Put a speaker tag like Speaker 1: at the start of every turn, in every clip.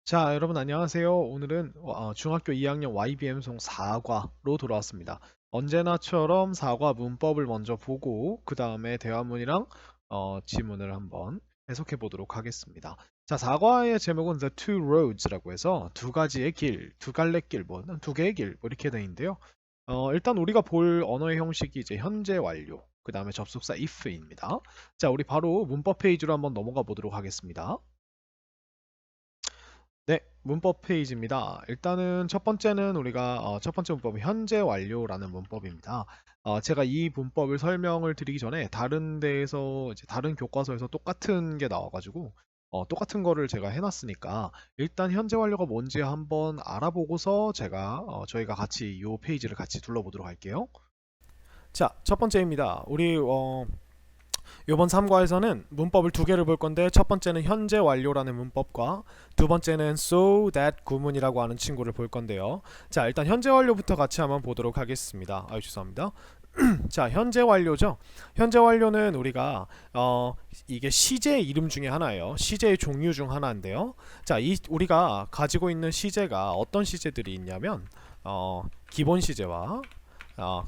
Speaker 1: 자, 여러분 안녕하세요. 오늘은 중학교 2학년 YBM 송 4과로 돌아왔습니다. 언제나처럼 4과 문법을 먼저 보고 그 다음에 대화문이랑 지문을 한번 해석해 보도록 하겠습니다. 자, 4과의 제목은 The Two Roads라고 해서 두 가지의 길, 두 갈래 길, 두 개의 길, 이렇게 되어 있는데요. 일단 우리가 볼 언어의 형식이 이제 현재 완료, 그 다음에 접속사 if입니다. 자, 우리 바로 문법 페이지로 한번 넘어가 보도록 하겠습니다. 네, 문법 페이지입니다. 일단은 첫 번째는 우리가 첫 번째 문법은 현재 완료라는 문법입니다. 제가 이 문법을 설명을 드리기 전에 다른 데에서 이제 다른 교과서에서 똑같은 게 나와가지고 똑같은 거를 제가 해놨으니까 일단 현재 완료가 뭔지 한번 알아보고서 제가 저희가 같이 이 페이지를 같이 둘러보도록 할게요. 자, 첫 번째입니다. 우리 이번 3과에서는 문법을 두 개를 볼 건데 첫 번째는 현재 완료라는 문법과 두 번째는 so that 구문이라고 하는 친구를 볼 건데요. 자, 일단 현재 완료부터 같이 한번 보도록 하겠습니다. 아유, 죄송합니다. 자, 현재 완료죠. 현재 완료는 우리가 이게 시제 이름 중에 하나예요. 시제의 종류 중 하나인데요. 자, 이 우리가 가지고 있는 시제가 어떤 시제들이 있냐면 기본 시제와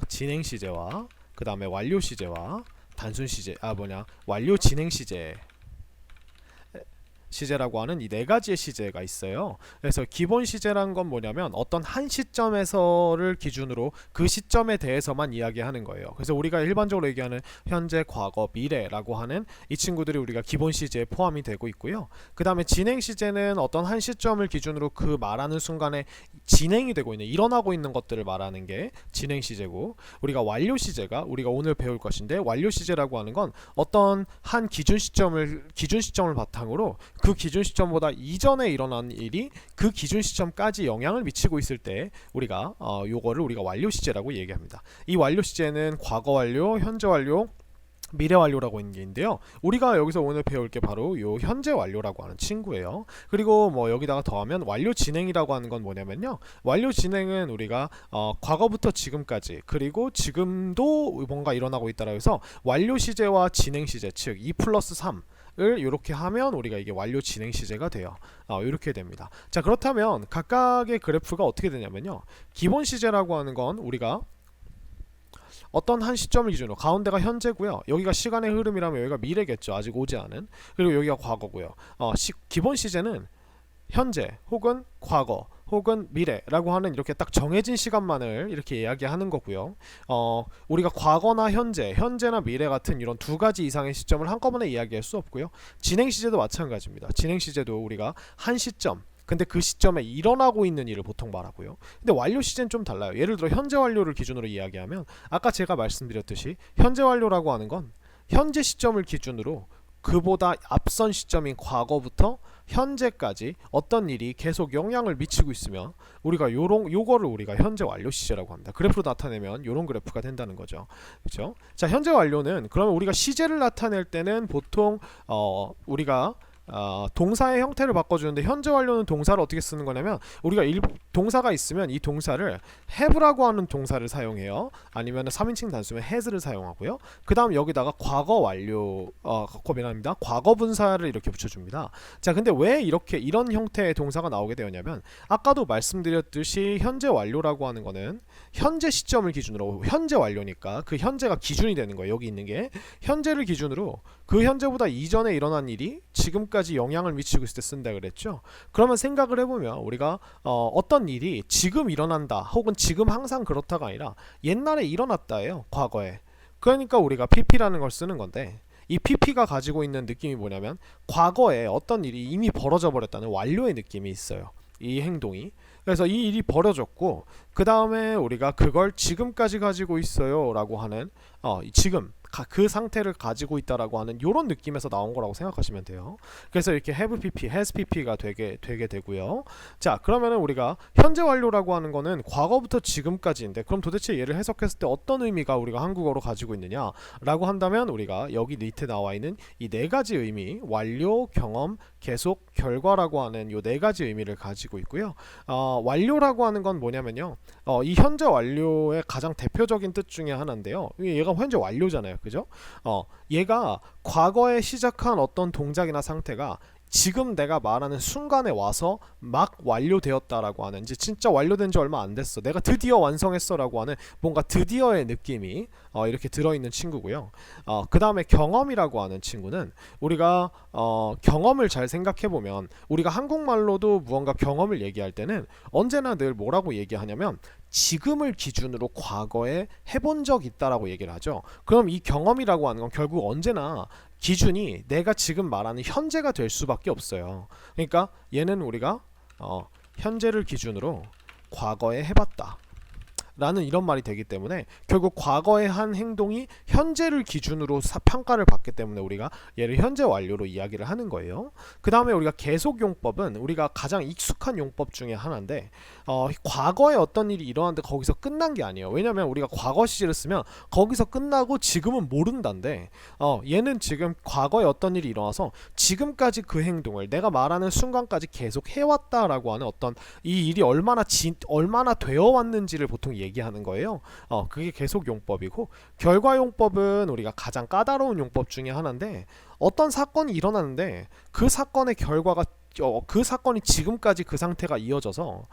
Speaker 1: 진행 시제와 그 다음에 완료 시제와 단순 시제 완료 진행 시제라고 하는 이 네 가지의 시제가 있어요. 그래서 기본 시제란 건 뭐냐면 어떤 한 시점에서를 기준으로 그 시점에 대해서만 이야기하는 거예요. 그래서 우리가 일반적으로 얘기하는 현재, 과거, 미래라고 하는 이 친구들이 우리가 기본 시제에 포함이 되고 있고요. 그 다음에 진행 시제는 어떤 한 시점을 기준으로 그 말하는 순간에 진행이 되고 있는, 일어나고 있는 것들을 말하는 게 진행 시제고, 우리가 완료 시제가 우리가 오늘 배울 것인데, 완료 시제라고 하는 건 어떤 한 기준 시점을 바탕으로 그 기준 시점보다 이전에 일어난 일이 그 기준 시점까지 영향을 미치고 있을 때 우리가 요거를 우리가 완료 시제라고 얘기합니다. 이 완료 시제는 과거 완료, 현재 완료, 미래 완료라고 있는 게 있는데요. 우리가 여기서 오늘 배울 게 바로 요 현재 완료라고 하는 친구예요. 그리고 뭐 여기다가 더하면 완료 진행이라고 하는 건 뭐냐면요. 완료 진행은 우리가 과거부터 지금까지, 그리고 지금도 뭔가 일어나고 있다라 해서 완료 시제와 진행 시제, 즉 2 플러스 3 을 이렇게 하면 우리가 이게 완료 진행 시제가 돼요. 이렇게 됩니다. 자, 그렇다면 각각의 그래프가 어떻게 되냐면요. 기본 시제라고 하는 건 우리가 어떤 한 시점을 기준으로, 가운데가 현재고요. 여기가 시간의 흐름이라면 여기가 미래겠죠. 아직 오지 않은. 그리고 여기가 과거고요. 기본 시제는 현재 혹은 과거 혹은 미래라고 하는 이렇게 딱 정해진 시간만을 이렇게 이야기하는 거고요. 우리가 과거나 현재나 미래 같은 이런 두 가지 이상의 시점을 한꺼번에 이야기할 수 없고요. 진행 시제도 마찬가지입니다. 진행 시제도 우리가 한 시점, 근데 그 시점에 일어나고 있는 일을 보통 말하고요. 근데 완료 시제는 좀 달라요. 예를 들어 현재 완료를 기준으로 이야기하면 아까 제가 말씀드렸듯이 현재 완료라고 하는 건 현재 시점을 기준으로 그보다 앞선 시점인 과거부터 현재까지 어떤 일이 계속 영향을 미치고 있으면 우리가 요거를 우리가 현재 완료 시제라고 합니다. 그래프로 나타내면 요런 그래프가 된다는 거죠. 그렇죠? 자, 현재 완료는 그러면 우리가 시제를 나타낼 때는 보통 우리가 동사의 형태를 바꿔주는데, 현재 완료는 동사를 어떻게 쓰는 거냐면 우리가 동사가 있으면 이 동사를 have라고 하는 동사를 사용해요. 아니면 3인칭 단수면 has를 사용하고요. 그 다음 여기다가 과거 완료 미안합니다. 과거 분사를 이렇게 붙여줍니다. 자, 근데 왜 이렇게 이런 형태의 동사가 나오게 되었냐면 아까도 말씀드렸듯이 현재 완료라고 하는 거는 현재 시점을 기준으로, 현재 완료니까 그 현재가 기준이 되는 거예요. 여기 있는 게 현재를 기준으로 그 현재보다 이전에 일어난 일이 지금까지 영향을 미치고 있을 때 쓴다 그랬죠. 그러면 생각을 해보면 우리가 어떤 일이 지금 일어난다 혹은 지금 항상 그렇다가 아니라 옛날에 일어났다예요. 과거에. 그러니까 우리가 pp라는 걸 쓰는 건데, 이 pp가 가지고 있는 느낌이 뭐냐면 과거에 어떤 일이 이미 벌어져 버렸다는 완료의 느낌이 있어요. 이 행동이. 그래서 이 일이 벌어졌고 그 다음에 우리가 그걸 지금까지 가지고 있어요 라고 하는 지금 그 상태를 가지고 있다라고 하는 이런 느낌에서 나온 거라고 생각하시면 돼요. 그래서 이렇게 have pp, has pp가 되게 되고요. 자, 그러면은 우리가 현재 완료라고 하는 거는 과거부터 지금까지인데, 그럼 도대체 얘를 해석했을 때 어떤 의미가 우리가 한국어로 가지고 있느냐라고 한다면 우리가 여기 밑에 나와 있는 이 네 가지 의미, 완료, 경험, 계속, 결과라고 하는 이 네 가지 의미를 가지고 있고요. 완료라고 하는 건 뭐냐면요. 이 현재 완료의 가장 대표적인 뜻 중에 하나인데요. 얘가 현재 완료잖아요. 그죠? 얘가 과거에 시작한 어떤 동작이나 상태가 지금 내가 말하는 순간에 와서 막 완료되었다라고 하는, 이제 진짜 완료된 지 얼마 안 됐어, 내가 드디어 완성했어라고 하는 뭔가 드디어의 느낌이 이렇게 들어있는 친구고요. 그 다음에 경험이라고 하는 친구는 우리가 경험을 잘 생각해보면 우리가 한국말로도 무언가 경험을 얘기할 때는 언제나 늘 뭐라고 얘기하냐면 지금을 기준으로 과거에 해본 적 있다라고 얘기를 하죠. 그럼 이 경험이라고 하는 건 결국 언제나 기준이 내가 지금 말하는 현재가 될 수밖에 없어요. 그러니까 얘는 우리가 현재를 기준으로 과거에 해봤다 라는 이런 말이 되기 때문에 결국 과거에 한 행동이 현재를 기준으로 평가를 받기 때문에 우리가 얘를 현재 완료로 이야기를 하는 거예요. 그 다음에 우리가 계속용법은 우리가 가장 익숙한 용법 중에 하나인데 과거에 어떤 일이 일어났는데 거기서 끝난 게 아니에요. 왜냐면 우리가 과거 시제를 쓰면 거기서 끝나고 지금은 모른다인데 얘는 지금 과거에 어떤 일이 일어나서 지금까지 그 행동을 내가 말하는 순간까지 계속 해왔다라고 하는 어떤 이 일이 얼마나 되어 왔는지를 보통 얘기하는 거예요. 그게 계속 용법이고, 결과 용법은 우리가 가장 까다로운 용법 중에 하나인데 어떤 사건이 일어나는데 그 사건의 결과가 그 사건이 지금까지 그 상태가 이어져서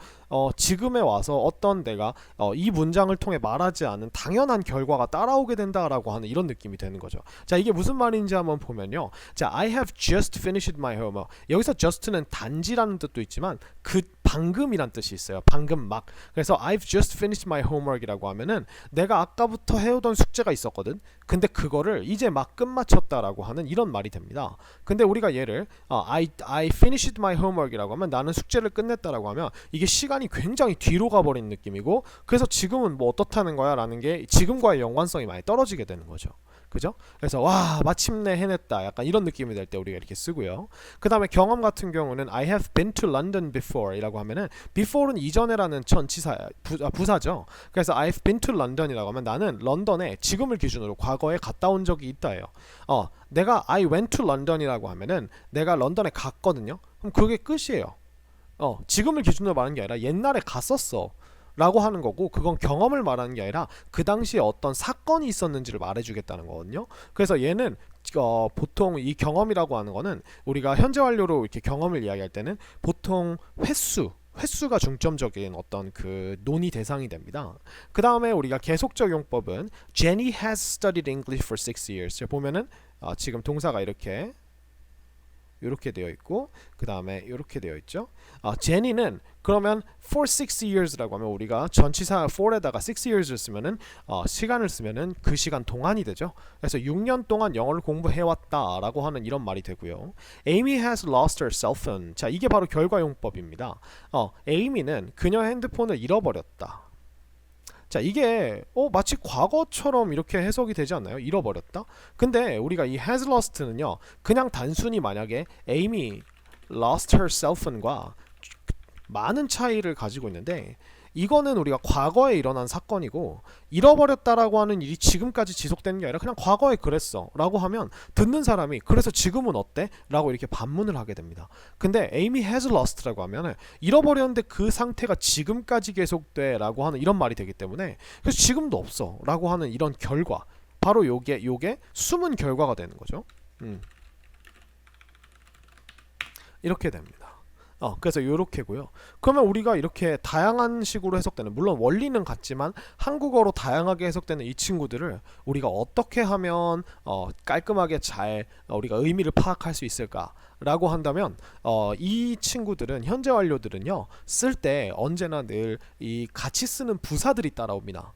Speaker 1: 지금에 와서 어떤 내가 이 문장을 통해 말하지 않은 당연한 결과가 따라오게 된다라고 하는 이런 느낌이 되는 거죠. 자, 이게 무슨 말인지 한번 보면요. 자, I have just finished my homework. 여기서 just는 단지라는 뜻도 있지만 그 방금이란 뜻이 있어요. 방금 막. 그래서 I've just finished my homework이라고 하면은 내가 아까부터 해오던 숙제가 있었거든. 근데 그거를 이제 막 끝마쳤다라고 하는 이런 말이 됩니다. 근데 우리가 얘를 I finished my homework이라고 하면 나는 숙제를 끝냈다라고 하면 이게 시간이 굉장히 뒤로 가버린 느낌이고, 그래서 지금은 뭐 어떻다는 거야 라는 게 지금과의 연관성이 많이 떨어지게 되는 거죠. 그죠? 그래서 와, 마침내 해냈다, 약간 이런 느낌이 될 때 우리가 이렇게 쓰고요. 그 다음에 경험 같은 경우는 I have been to London before 이라고 하면은 before는 이전에라는 부사죠. 그래서 I've been to London이라고 하면 나는 런던에 지금을 기준으로 과거에 갔다 온 적이 있다예요. 내가 I went to London이라고 하면은 내가 런던에 갔거든요. 그럼 그게 끝이에요. 지금을 기준으로 말하는 게 아니라 옛날에 갔었어 라고 하는 거고, 그건 경험을 말하는 게 아니라 그 당시에 어떤 사건이 있었는지를 말해주겠다는 거거든요. 그래서 얘는 보통 이 경험이라고 하는 거는 우리가 현재 완료로 이렇게 경험을 이야기할 때는 보통 횟수가 중점적인 어떤 그 논의 대상이 됩니다. 그 다음에 우리가 계속적 용법은 Jenny has studied English for 6 years. 보면은 지금 동사가 이렇게 되어 있고 그 다음에 이렇게 되어 있죠. 제니는 그러면 for 6 years라고 하면 우리가 전치사 for에다가 6 years를 쓰면은 시간을 쓰면은 그 시간 동안이 되죠. 그래서 6년 동안 영어를 공부해왔다라고 하는 이런 말이 되고요. Amy has lost her cell phone. 자, 이게 바로 결과용법입니다. 에이미는 그녀의 핸드폰을 잃어버렸다. 자, 이게 마치 과거처럼 이렇게 해석이 되지 않나요? 잃어버렸다? 근데 우리가 이 has lost는요, 그냥 단순히 만약에 Amy lost her cell phone과 많은 차이를 가지고 있는데, 이거는 우리가 과거에 일어난 사건이고 잃어버렸다라고 하는 일이 지금까지 지속되는 게 아니라 그냥 과거에 그랬어 라고 하면 듣는 사람이 그래서 지금은 어때? 라고 이렇게 반문을 하게 됩니다. 근데 Amy has lost라고 하면 잃어버렸는데 그 상태가 지금까지 계속돼 라고 하는 이런 말이 되기 때문에 그래서 지금도 없어 라고 하는 이런 결과, 바로 요게 숨은 결과가 되는 거죠. 이렇게 됩니다. 그래서 요렇게고요. 그러면 우리가 이렇게 다양한 식으로 해석되는, 물론 원리는 같지만 한국어로 다양하게 해석되는 이 친구들을 우리가 어떻게 하면 깔끔하게 잘 우리가 의미를 파악할 수 있을까 라고 한다면 이 친구들은, 현재 완료들은요, 쓸 때 언제나 늘 이 같이 쓰는 부사들이 따라옵니다.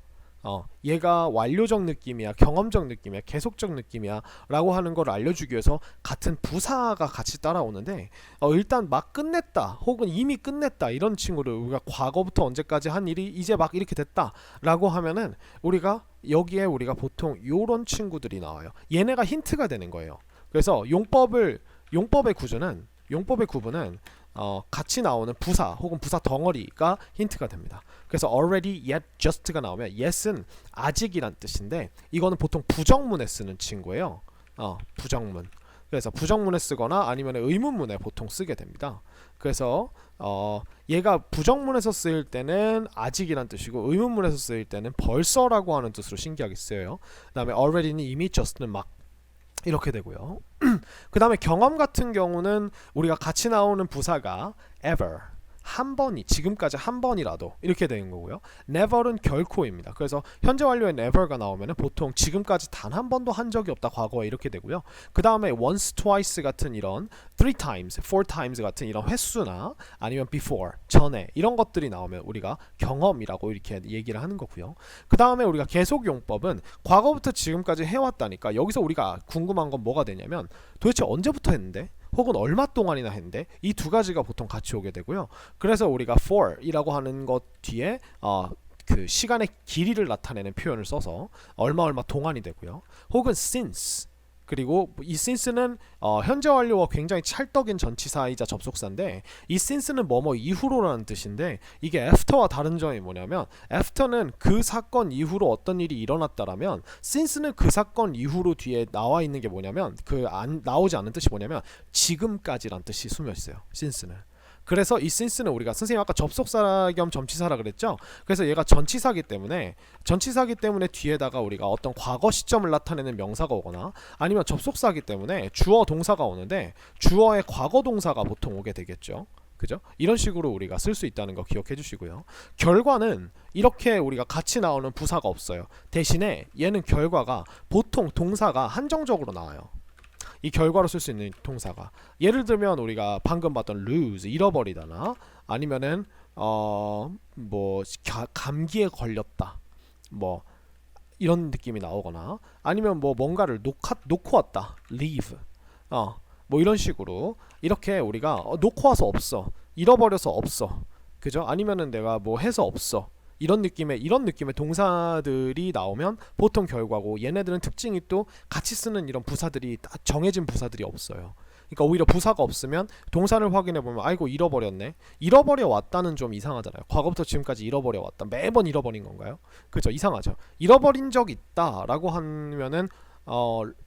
Speaker 1: 얘가 완료적 느낌이야, 경험적 느낌이야, 계속적 느낌이야 라고 하는 걸 알려주기 위해서 같은 부사가 같이 따라오는데, 일단 막 끝냈다 혹은 이미 끝냈다 이런 친구를 우리가 과거부터 언제까지 한 일이 이제 막 이렇게 됐다 라고 하면은 우리가 여기에 우리가 보통 요런 친구들이 나와요. 얘네가 힌트가 되는 거예요. 그래서 용법의 구분은 같이 나오는 부사 혹은 부사 덩어리가 힌트가 됩니다. 그래서 already, yet, just가 나오면 yes은 아직이란 뜻인데 이거는 보통 부정문에 쓰는 친구예요. 부정문. 그래서 부정문에 쓰거나 아니면 의문문에 보통 쓰게 됩니다. 그래서 얘가 부정문에서 쓰일 때는 아직이란 뜻이고 의문문에서 쓰일 때는 벌써라고 하는 뜻으로 신기하게 쓰여요. 그 다음에 already는 이미, just는 막 이렇게 되고요. 그 다음에 경험 같은 경우는 우리가 같이 나오는 부사가 ever, 한 번이, 지금까지 한 번이라도 이렇게 되는 거고요. never는 결코입니다. 그래서 현재 완료에 never가 나오면 보통 지금까지 단 한 번도 한 적이 없다, 과거에 이렇게 되고요. 그 다음에 once, twice 같은 이런 three times, four times 같은 이런 횟수나 아니면 before, 전에 이런 것들이 나오면 우리가 경험이라고 이렇게 얘기를 하는 거고요. 그 다음에 우리가 계속 용법은 과거부터 지금까지 해왔다니까 여기서 우리가 궁금한 건 뭐가 되냐면 도대체 언제부터 했는데? 혹은 얼마 동안이나 했는데 이 두 가지가 보통 같이 오게 되고요. 그래서 우리가 for이라고 하는 것 뒤에 그 시간의 길이를 나타내는 표현을 써서 얼마 동안이 되고요. 혹은 since, 그리고 이 since는 현재 완료와 굉장히 찰떡인 전치사이자 접속사인데 이 since는 뭐뭐 이후로라는 뜻인데 이게 after와 다른 점이 뭐냐면 after는 그 사건 이후로 어떤 일이 일어났다라면 since는 그 사건 이후로 뒤에 나와 있는 게 뭐냐면 나오지 않는 뜻이 뭐냐면 지금까지란 뜻이 숨어 있어요. since는. 그래서 이 since는 우리가 선생님 아까 접속사 겸 전치사라 그랬죠. 그래서 얘가 전치사기 때문에 뒤에다가 우리가 어떤 과거 시점을 나타내는 명사가 오거나 아니면 접속사기 때문에 주어 동사가 오는데 주어의 과거 동사가 보통 오게 되겠죠. 그죠? 이런 식으로 우리가 쓸 수 있다는 거 기억해 주시고요. 결과는 이렇게 우리가 같이 나오는 부사가 없어요. 대신에 얘는 결과가 보통 동사가 한정적으로 나와요. 이 결과로 쓸 수 있는 동사가 예를 들면 우리가 방금 봤던 lose, 잃어버리다나 아니면은 뭐 감기에 걸렸다 뭐 이런 느낌이 나오거나 아니면 뭐 뭔가를 놓고 왔다 leave 뭐 이런 식으로 이렇게 우리가 놓고 와서 없어, 잃어버려서 없어, 그죠? 아니면은 내가 뭐 해서 없어, 이런 느낌의 동사들이 나오면 보통 결과고 얘네들은 특징이 또 같이 쓰는 이런 부사들이 딱 정해진 부사들이 없어요. 그러니까 오히려 부사가 없으면 동사를 확인해 보면 아이고 잃어버렸네. 잃어버려 왔다는 좀 이상하잖아요. 과거부터 지금까지 잃어버려 왔다. 매번 잃어버린 건가요? 그죠? 이상하죠. 잃어버린 적 있다라고 하면은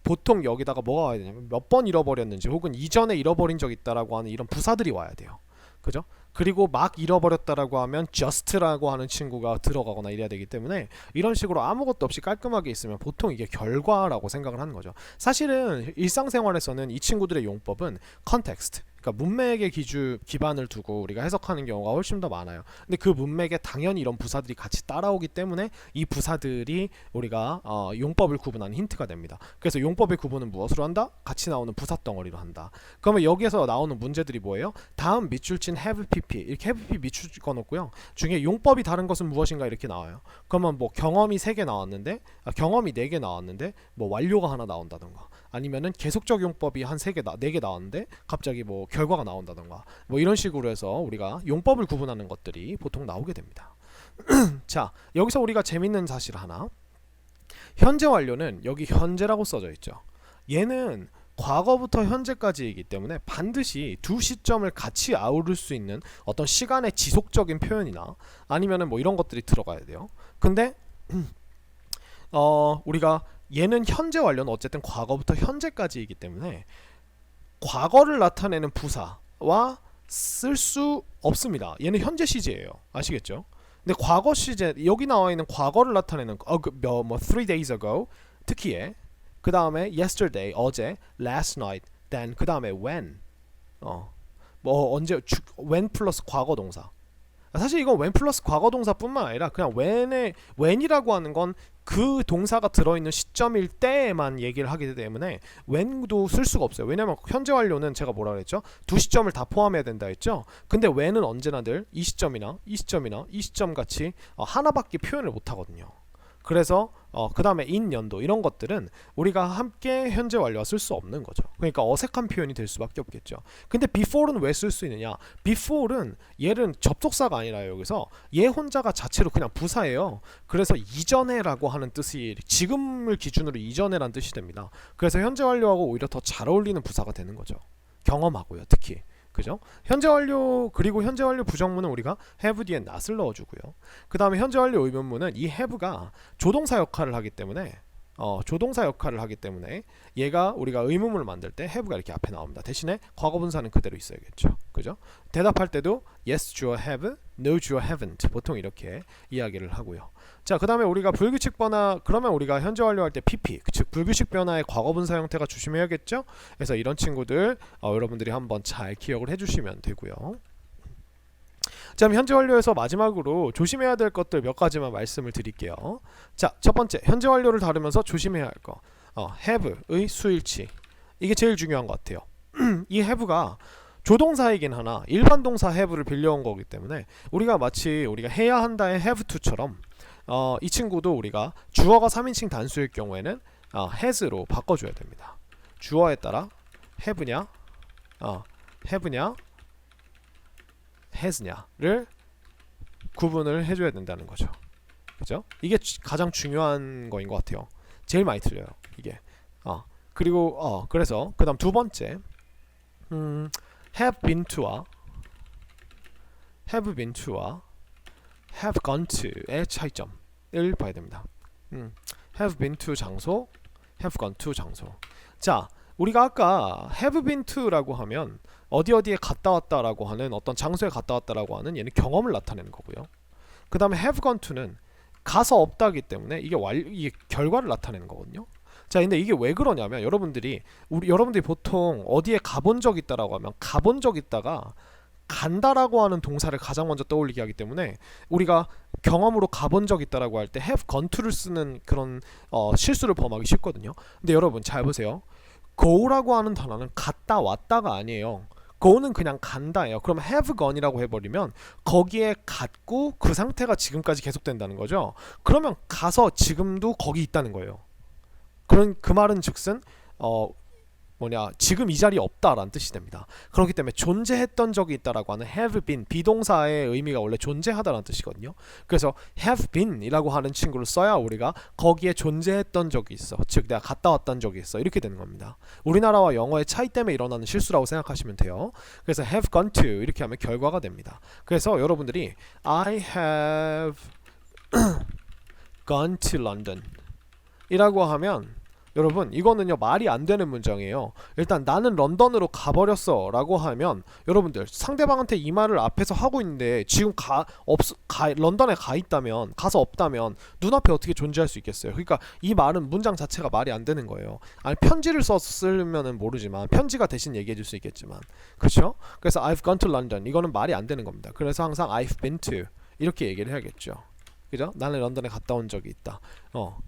Speaker 1: 보통 여기다가 뭐가 와야 되냐면 몇 번 잃어버렸는지 혹은 이전에 잃어버린 적 있다라고 하는 이런 부사들이 와야 돼요. 그죠? 그리고 막 잃어버렸다라고 하면 just라고 하는 친구가 들어가거나 이래야 되기 때문에 이런 식으로 아무것도 없이 깔끔하게 있으면 보통 이게 결과라고 생각을 하는 거죠. 사실은 일상생활에서는 이 친구들의 용법은 context, 그러니까 문맥의 기반을 두고 우리가 해석하는 경우가 훨씬 더 많아요. 근데 그 문맥에 당연히 이런 부사들이 같이 따라오기 때문에 이 부사들이 우리가 용법을 구분하는 힌트가 됩니다. 그래서 용법의 구분은 무엇으로 한다? 같이 나오는 부사 덩어리로 한다. 그러면 여기에서 나오는 문제들이 뭐예요? 다음 밑줄 친 have pp, 이렇게 have pp 밑줄 찍어놓고요. 중에 용법이 다른 것은 무엇인가 이렇게 나와요. 그러면 뭐 경험이 3개 나왔는데 경험이 4개 나왔는데 뭐 완료가 하나 나온다던가 아니면은 계속적 용법이 한 4개 나왔는데 갑자기 뭐 결과가 나온다던가 뭐 이런 식으로 해서 우리가 용법을 구분하는 것들이 보통 나오게 됩니다. 자, 여기서 우리가 재밌는 사실 하나, 현재 완료는 여기 현재라고 써져 있죠. 얘는 과거부터 현재까지이기 때문에 반드시 두 시점을 같이 아우를 수 있는 어떤 시간의 지속적인 표현이나 아니면은 뭐 이런 것들이 들어가야 돼요. 근데 우리가 얘는 현재 완료는 어쨌든 과거부터 현재까지이기 때문에 과거를 나타내는 부사와 쓸 수 없습니다. 얘는 현재 시제예요. 아시겠죠? 근데 과거 시제, 여기 나와 있는 과거를 나타내는 뭐 3 days ago 특히에 그 다음에 yesterday 어제, last night, then 그 다음에 when 뭐 언제 when 플러스 과거 동사. 사실 이건 when 플러스 과거 동사뿐만 아니라 그냥 when이라고 하는 건 그 동사가 들어있는 시점일 때에만 얘기를 하기 때문에 when도 쓸 수가 없어요. 왜냐면 현재 완료는 제가 뭐라 그랬죠? 두 시점을 다 포함해야 된다 했죠? 근데 when은 언제나 늘 이 시점이나 이 시점이나 이 시점 같이 하나밖에 표현을 못 하거든요. 그래서 그 다음에 in 연도 이런 것들은 우리가 함께 현재 완료와 쓸 수 없는 거죠. 그러니까 어색한 표현이 될 수밖에 없겠죠. 근데 before는 왜 쓸 수 있느냐? before는 얘는 접속사가 아니라 여기서 얘 혼자가 자체로 그냥 부사예요. 그래서 이전에라고 하는 뜻이 지금을 기준으로 이전에란 뜻이 됩니다. 그래서 현재 완료하고 오히려 더 잘 어울리는 부사가 되는 거죠. 경험하고요, 특히. 그죠? 현재 완료, 그리고 현재 완료 부정문은 우리가 have 뒤에 not을 넣어주고요. 그 다음에 현재 완료 의문문은 이 have가 조동사 역할을 하기 때문에 얘가 우리가 의문문을 만들 때 have가 이렇게 앞에 나옵니다. 대신에 과거 분사는 그대로 있어야겠죠. 그죠? 대답할 때도 yes, sure, have No, you haven't. 보통 이렇게 이야기를 하고요. 자, 그 다음에 우리가 불규칙 변화, 그러면 우리가 현재 완료할 때 PP, 즉 불규칙 변화의 과거분사 형태가 조심해야겠죠? 그래서 이런 친구들 여러분들이 한번 잘 기억을 해주시면 되고요. 자, 그럼 현재 완료에서 마지막으로 조심해야 될 것들 몇 가지만 말씀을 드릴게요. 자, 첫 번째, 현재 완료를 다루면서 조심해야 할 거. have의 수일치. 이게 제일 중요한 것 같아요. 이 have가 조동사이긴 하나 일반 동사 have를 빌려온 거기 때문에 우리가 마치 우리가 해야 한다의 have to처럼 이 친구도 우리가 주어가 3인칭 단수일 경우에는 has로 바꿔줘야 됩니다. 주어에 따라 have냐, have냐, has냐를 구분을 해줘야 된다는 거죠. 그죠? 이게 가장 중요한 거인 것 같아요. 제일 많이 틀려요. 이게. 그리고 그래서 그다음 두 번째, have been to와 have been to와 have gone to의 차이점을 봐야 됩니다. have been to 장소, have gone to 장소. 자, 우리가 아까 have been to라고 하면 어디에 갔다 왔다라고 하는 어떤 장소에 갔다 왔다라고 하는 얘는 경험을 나타내는 거고요. 그 다음에 have gone to는 가서 없다기 때문에 이게 결과를 나타내는 거거든요. 자, 근데 이게 왜 그러냐면 여러분들이 보통 어디에 가본 적 있다라고 하면 가본 적 있다가 간다라고 하는 동사를 가장 먼저 떠올리게 하기 때문에 우리가 경험으로 가본 적 있다라고 할 때 have gone to를 쓰는 그런 실수를 범하기 쉽거든요. 근데 여러분 잘 보세요. go라고 하는 단어는 갔다 왔다가 아니에요. go는 그냥 간다예요. 그럼 have gone이라고 해버리면 거기에 갔고 그 상태가 지금까지 계속된다는 거죠. 그러면 가서 지금도 거기 있다는 거예요. 그 말은 즉슨 지금 이 자리에 없다라는 뜻이 됩니다. 그렇기 때문에 존재했던 적이 있다라고 하는 have been, 비동사의 의미가 원래 존재하다라는 뜻이거든요. 그래서 have been 이라고 하는 친구를 써야 우리가 거기에 존재했던 적이 있어, 즉 내가 갔다 왔던 적이 있어, 이렇게 되는 겁니다. 우리나라와 영어의 차이 때문에 일어나는 실수라고 생각하시면 돼요. 그래서 have gone to 이렇게 하면 결과가 됩니다. 그래서 여러분들이 I have gone to London 이라고 하면 여러분 이거는요 말이 안 되는 문장이에요. 일단 나는 런던으로 가버렸어 라고 하면 여러분들 상대방한테 이 말을 앞에서 하고 있는데 지금 런던에 가 있다면, 가서 없다면 눈앞에 어떻게 존재할 수 있겠어요. 그러니까 이 말은 문장 자체가 말이 안 되는 거예요. 아니 편지를 썼으면은 모르지만 편지가 대신 얘기해 줄 수 있겠지만, 그렇죠? 그래서 I've gone to London 이거는 말이 안 되는 겁니다. 그래서 항상 I've been to 이렇게 얘기를 해야겠죠. 그죠? 나는 런던에 갔다 온 적이 있다.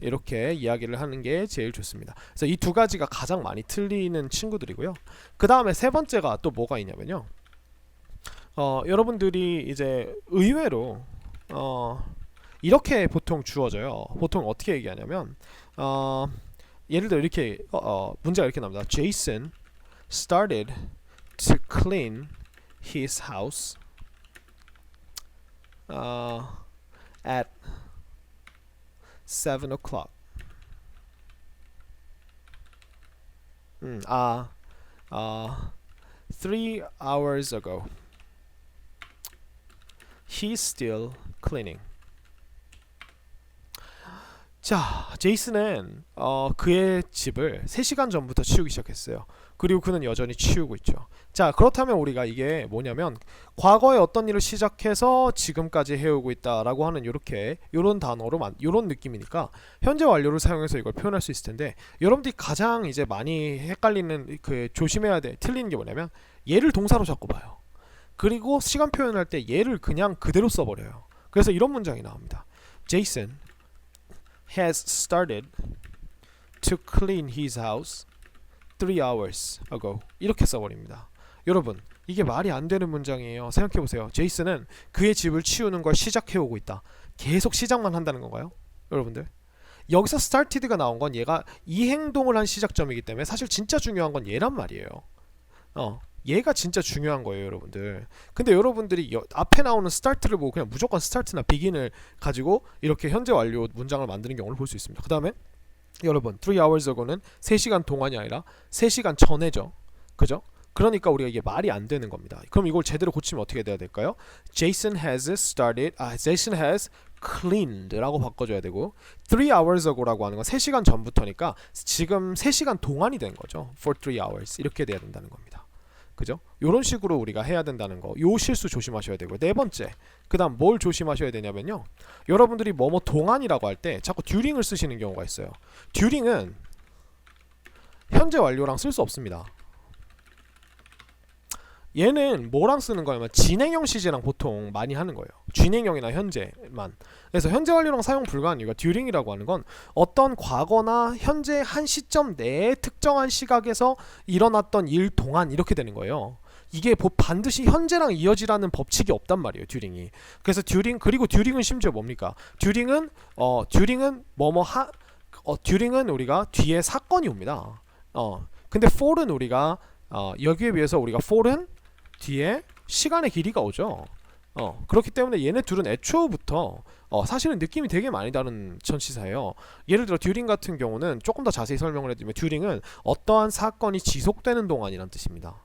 Speaker 1: 이렇게 이야기를 하는 게 제일 좋습니다. 그래서 이 두 가지가 가장 많이 틀리는 친구들이고요. 그 다음에 세 번째가 또 뭐가 있냐면요. 여러분들이 이제 의외로 이렇게 보통 주어져요. 보통 어떻게 얘기하냐면 예를 들어 이렇게 문제가 이렇게 나옵니다. Jason started to clean his house at 7 o'clock. 3 hours ago. He's still cleaning. 자, 제이슨은 그의 집을 3시간 전부터 치우기 시작했어요. 그리고 그는 여전히 치우고 있죠. 자, 그렇다면 우리가 이게 뭐냐면 과거에 어떤 일을 시작해서 지금까지 해오고 있다라고 하는 요런 단어로 요런 느낌이니까 현재 완료를 사용해서 이걸 표현할 수 있을 텐데, 여러분들이 가장 이제 많이 헷갈리는 조심해야 돼 틀리는 게 뭐냐면 얘를 동사로 자꾸 봐요. 그리고 시간 표현할 때 얘를 그냥 그대로 써버려요. 그래서 이런 문장이 나옵니다. Jason has started to clean his house 3 hours ago. 이렇게 써버립니다. 여러분 이게 말이 안 되는 문장이에요. 생각해보세요. 제이슨은 그의 집을 치우는 걸 시작해오고 있다. 계속 시작만 한다는 건가요? 여러분들 여기서 started가 나온 건 얘가 이 행동을 한 시작점이기 때문에 사실 진짜 중요한 건 얘란 말이에요. 얘가 진짜 중요한 거예요, 여러분들. 근데 여러분들이 앞에 나오는 start를 보고 그냥 무조건 start나 begin을 가지고 이렇게 현재 완료 문장을 만드는 경우를 볼 수 있습니다. 그 다음에 여러분 3 hours ago는 3시간 동안이 아니라 3시간 전에죠. 그죠? 그러니까 우리가 이게 말이 안 되는 겁니다. 그럼 이걸 제대로 고치면 어떻게 돼야 될까요? Jason has cleaned 라고 바꿔줘야 되고 3 hours ago라고 하는 건 3시간 전부터니까 지금 3시간 동안이 된 거죠. For 3 hours 이렇게 돼야 된다는 겁니다. 그죠? 요런 식으로 우리가 해야 된다는 거. 요 실수 조심하셔야 되고요. 네 번째. 그다음 뭘 조심하셔야 되냐면요. 여러분들이 뭐뭐 동안이라고 할 때 자꾸 during을 쓰시는 경우가 있어요. during은 현재 완료랑 쓸 수 없습니다. 얘는 뭐랑 쓰는 거냐면 진행형 시제랑 보통 많이 하는 거예요. 진행형이나 현재만. 그래서 현재 완료랑 사용 불가한 이유가 during이라고 하는 건 어떤 과거나 현재 한 시점 내에 특정한 시각에서 일어났던 일 동안 이렇게 되는 거예요. 이게 반드시 현재랑 이어지라는 법칙이 없단 말이에요. during이. 그래서 during 그리고 during은 심지어 뭡니까? during은 during은 우리가 뒤에 사건이 옵니다. 근데 for은 우리가 여기에 비해서 우리가 for은 뒤에 시간의 길이가 오죠. 그렇기 때문에 얘네 둘은 애초부터 사실은 느낌이 되게 많이 다른 전치사예요. 예를 들어 during 같은 경우는 조금 더 자세히 설명을 해드리면 during은 어떠한 사건이 지속되는 동안이란 뜻입니다.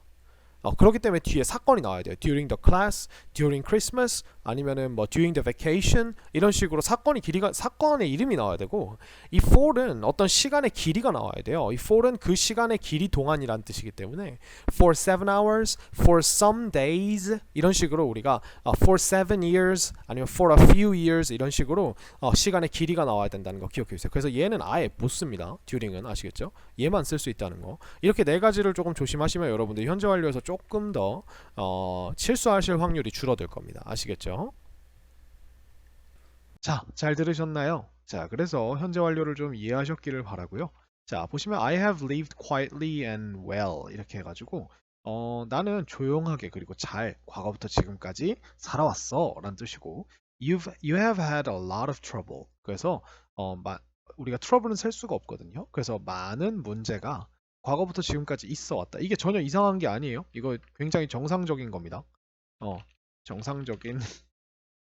Speaker 1: 그렇기 때문에 뒤에 사건이 나와야 돼요. During the class, during Christmas, 아니면은 뭐 during the vacation 이런 식으로 사건의 이름이 나와야 되고 이 for는 어떤 시간의 길이가 나와야 돼요. 이 for는 그 시간의 길이 동안이란 뜻이기 때문에 for 7 hours, for some days 이런 식으로 우리가 for 7 years 아니면 for a few years 이런 식으로 시간의 길이가 나와야 된다는 거 기억해 주세요. 그래서 얘는 아예 못 씁니다. during은 아시겠죠? 얘만 쓸 수 있다는 거. 이렇게 네 가지를 조금 조심하시면 여러분들 현재 완료에서 조금 더 실수하실 확률이 줄어들 겁니다. 아시겠죠? 자, 잘 들으셨나요? 자, 그래서 현재 완료를 좀 이해하셨기를 바라고요. 자, 보시면 I have lived quietly and well 이렇게 해가지고 나는 조용하게 그리고 잘 과거부터 지금까지 살아왔어 라는 뜻이고 you have had a lot of trouble 그래서 우리가 trouble은 셀 수가 없거든요. 그래서 많은 문제가 과거부터 지금까지 있어 왔다. 이게 전혀 이상한 게 아니에요. 이거 굉장히 정상적인 겁니다. 정상적인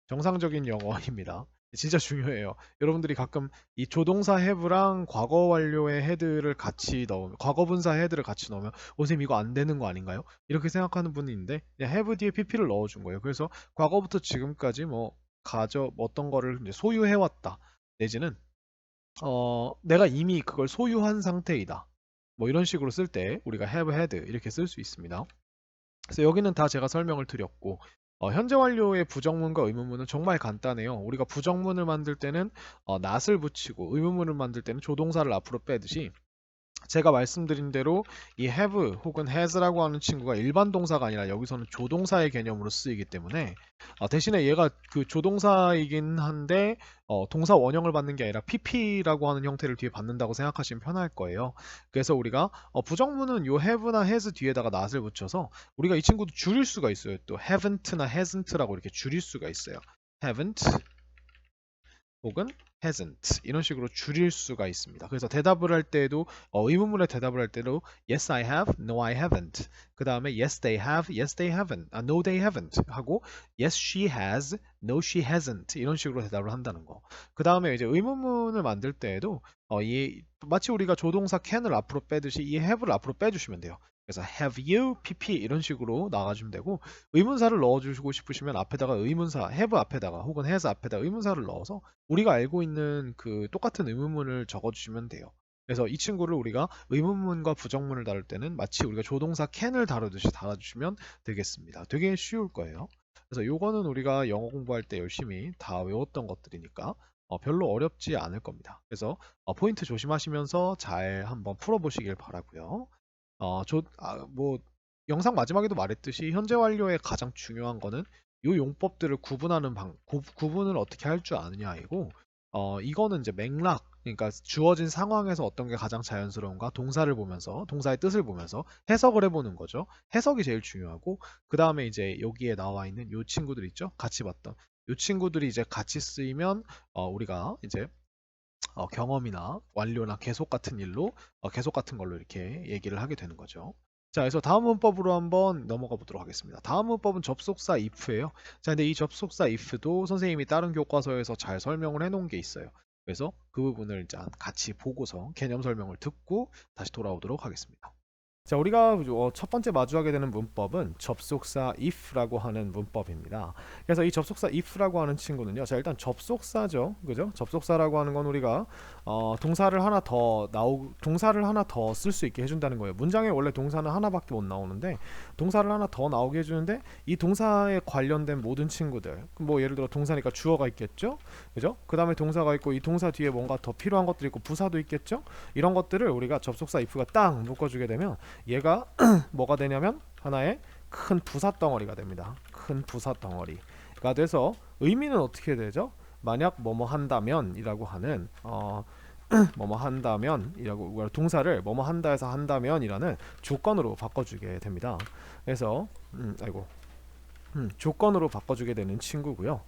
Speaker 1: 정상적인 영어입니다. 진짜 중요해요. 여러분들이 가끔 이 조동사 have랑 과거 완료의 head를 같이 넣으면 과거 분사 head를 같이 넣으면 선생님 이거 안 되는 거 아닌가요? 이렇게 생각하는 분이 있는데 그냥 have 뒤에 pp를 넣어준 거예요. 그래서 과거부터 지금까지 어떤 거를 이제 소유해왔다. 내지는 내가 이미 그걸 소유한 상태이다. 뭐 이런 식으로 쓸 때 우리가 have had 이렇게 쓸 수 있습니다. 그래서 여기는 다 제가 설명을 드렸고 현재 완료의 부정문과 의문문은 정말 간단해요. 우리가 부정문을 만들 때는 not을 붙이고 의문문을 만들 때는 조동사를 앞으로 빼듯이 제가 말씀드린 대로 이 have 혹은 has라고 하는 친구가 일반 동사가 아니라 여기서는 조동사의 개념으로 쓰이기 때문에 대신에 얘가 그 조동사이긴 한데 동사 원형을 받는 게 아니라 pp라고 하는 형태를 뒤에 받는다고 생각하시면 편할 거예요. 그래서 우리가 부정문은 요 have나 has 뒤에다가 not을 붙여서 우리가 이 친구도 줄일 수가 있어요. 또 haven't나 hasn't라고 이렇게 줄일 수가 있어요. haven't 혹은 hasn't 이런 식으로 줄일 수가 있습니다. 그래서 대답을 할 때도 의문문에 대답을 할 때도 yes I have, no I haven't. 그 다음에 yes they have, yes they haven't, no they haven't 하고 yes she has, no she hasn't 이런 식으로 대답을 한다는 거. 그 다음에 이제 의문문을 만들 때에도 마치 우리가 조동사 can을 앞으로 빼듯이 이 have를 앞으로 빼주시면 돼요. 그래서 have you, pp 이런 식으로 나가주면 되고 의문사를 넣어주시고 싶으시면 앞에다가 의문사 have 앞에다가 혹은 has 앞에다 의문사를 넣어서 우리가 알고 있는 그 똑같은 의문문을 적어주시면 돼요. 그래서 이 친구를 우리가 의문문과 부정문을 다룰 때는 마치 우리가 조동사 can을 다루듯이 달아주시면 되겠습니다. 되게 쉬울 거예요. 그래서 요거는 우리가 영어 공부할 때 열심히 다 외웠던 것들이니까 별로 어렵지 않을 겁니다. 그래서 포인트 조심하시면서 잘 한번 풀어보시길 바라고요. 영상 마지막에도 말했듯이 현재 완료의 가장 중요한 거는 이 용법들을 구분하는 구분을 어떻게 할 줄 아느냐이고 이거는 이제 맥락 그러니까 주어진 상황에서 어떤 게 가장 자연스러운가 동사를 보면서 동사의 뜻을 보면서 해석을 해보는 거죠. 해석이 제일 중요하고 그 다음에 이제 여기에 나와 있는 이 친구들 있죠. 같이 봤던 이 친구들이 이제 같이 쓰이면 우리가 이제 경험이나 완료나 계속 같은 일로 계속 같은 걸로 이렇게 얘기를 하게 되는 거죠. 자, 그래서 다음 문법으로 한번 넘어가 보도록 하겠습니다. 다음 문법은 접속사 if예요. 자, 근데 이 접속사 if도 선생님이 다른 교과서에서 잘 설명을 해놓은 게 있어요. 그래서 그 부분을 이제 같이 보고서 개념 설명을 듣고 다시 돌아오도록 하겠습니다. 자, 우리가 첫 번째 마주하게 되는 문법은 접속사 if라고 하는 문법입니다. 그래서 이 접속사 if라고 하는 친구는요. 자, 일단 접속사죠. 그죠? 접속사라고 하는 건 우리가 동사를 하나 더 쓸 수 있게 해준다는 거예요. 문장에 원래 동사는 하나밖에 못 나오는데 동사를 하나 더 나오게 해주는데 이 동사에 관련된 모든 친구들, 뭐 예를 들어 동사니까 주어가 있겠죠. 그죠? 그 다음에 동사가 있고 이 동사 뒤에 뭔가 더 필요한 것들이 있고 부사도 있겠죠. 이런 것들을 우리가 접속사 if가 딱 묶어주게 되면 얘가 뭐가 되냐면 하나의 큰 부사 덩어리가 됩니다. 큰 부사 덩어리가 돼서 의미는 어떻게 되죠? 만약 뭐뭐 한다면 이라고 하는 뭐뭐 한다면 이라고 동사를 뭐뭐 한다에서 한다면 이라는 조건으로 바꿔주게 됩니다. 그래서 조건으로 바꿔주게 되는 친구고요.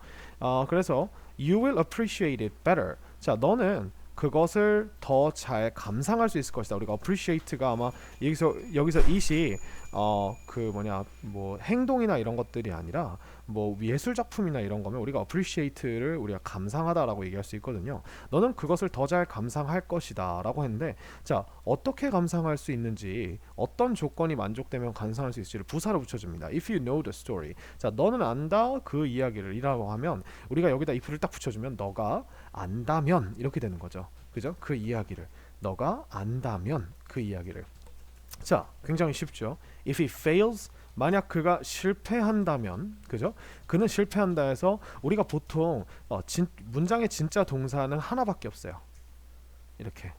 Speaker 1: 그래서 you will appreciate it better. 자, 너는 그것을 더 잘 감상할 수 있을 것이다. 우리가 appreciate가 아마 여기서 it이 뭐 행동이나 이런 것들이 아니라 뭐 예술 작품이나 이런 거면 우리가 appreciate를 우리가 감상하다라고 얘기할 수 있거든요. 너는 그것을 더 잘 감상할 것이다라고 했는데, 자, 어떻게 감상할 수 있는지, 어떤 조건이 만족되면 감상할 수 있을지를 부사로 붙여줍니다. If you know the story. 자, 너는 안다 그 이야기를 이라고 하면 우리가 여기다 if를 딱 붙여주면 너가 안다면 이렇게 되는 거죠. 그죠? 그 이야기를 너가 안다면 그 이야기를. 자, 굉장히 쉽죠. If he fails, 만약 그가 실패한다면, 그죠? 그는 실패한다 해서 우리가 보통 문장의 진짜 동사는 하나밖에 없어요. 이렇게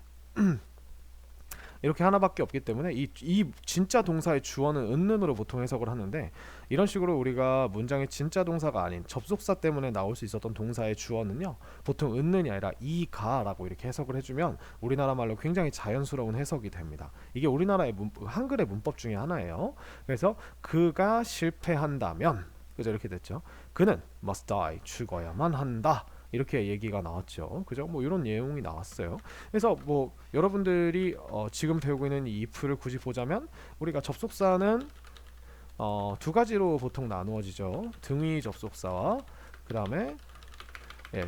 Speaker 1: 하나밖에 없기 때문에 이 진짜 동사의 주어는 은는으로 보통 해석을 하는데, 이런 식으로 우리가 문장의 진짜 동사가 아닌 접속사 때문에 나올 수 있었던 동사의 주어는요 보통 은는이 아니라 이가라고 이렇게 해석을 해주면 우리나라 말로 굉장히 자연스러운 해석이 됩니다. 이게 우리나라의 한글의 문법 중에 하나예요. 그래서 그가 실패한다면, 그죠? 이렇게 됐죠. 그는 must die, 죽어야만 한다, 이렇게 얘기가 나왔죠. 그죠? 뭐 이런 내용이 나왔어요. 그래서 뭐 여러분들이 지금 배우고 있는 이 if를 굳이 보자면 우리가 접속사는 두 가지로 보통 나누어지죠. 등위 접속사와 그 다음에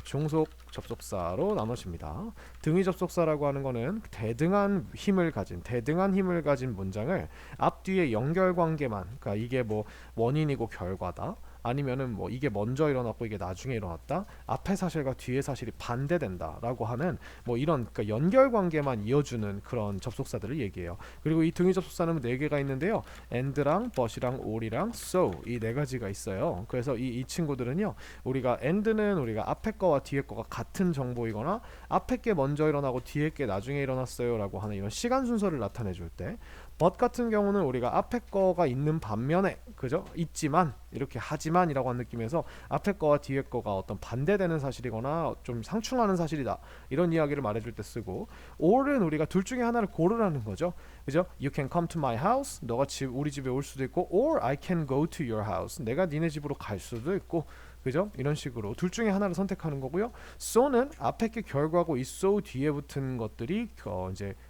Speaker 1: 종속 접속사로 나눠집니다. 등위 접속사라고 하는 거는 대등한 힘을 가진 문장을 앞뒤의 연결관계만, 그러니까 이게 뭐 원인이고 결과다, 아니면은 뭐 이게 먼저 일어났고 이게 나중에 일어났다, 앞의 사실과 뒤의 사실이 반대된다라고 하는 뭐 이런, 그러니까 연결관계만 이어주는 그런 접속사들을 얘기해요. 그리고 이 등위 접속사는 4개가 있는데요. and랑 but이랑 or이랑 so, 이 4가지가 있어요. 그래서 이 친구들은요, 우리가 and는 우리가 앞에 거와 뒤에 거가 같은 정보이거나 앞에 게 먼저 일어나고 뒤에 게 나중에 일어났어요 라고 하는 이런 시간 순서를 나타내 줄 때, but 같은 경우는 우리가 앞에 거가 있는 반면에, 그죠? 있지만, 이렇게 하지만 이라고 하는 느낌에서 앞에 거와 뒤에 거가 어떤 반대되는 사실이거나 좀 상충하는 사실이다, 이런 이야기를 말해줄 때 쓰고, or은 우리가 둘 중에 하나를 고르라는 거죠. 그죠? You can come to my house, 너가 우리 집에 올 수도 있고, or I can go to your house, 내가 니네 집으로 갈 수도 있고, 그죠? 이런 식으로 둘 중에 하나를 선택하는 거고요. so는 앞에 게 결과고 이 so 뒤에 붙은 것들이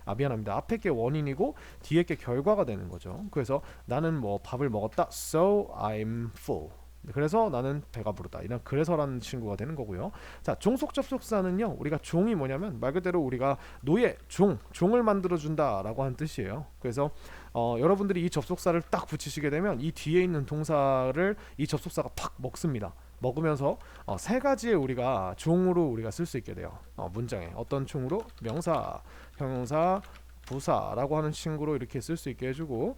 Speaker 1: 앞에 게 원인이고 뒤에 게 결과가 되는 거죠. 그래서 나는 뭐 밥을 먹었다, so I'm full, 그래서 나는 배가 부르다, 이런 그래서라는 친구가 되는 거고요. 자, 종속 접속사는요, 우리가 종이 뭐냐면 말 그대로 우리가 노예, 종을 만들어 준다라고 하는 뜻이에요. 그래서 여러분들이 이 접속사를 딱 붙이시게 되면 이 뒤에 있는 동사를 이 접속사가 팍 먹습니다. 먹으면서 3가지의 우리가 종으로 우리가 쓸 수 있게 돼요. 문장에 어떤 종으로? 명사, 형용사, 부사라고 하는 친구로 이렇게 쓸 수 있게 해주고,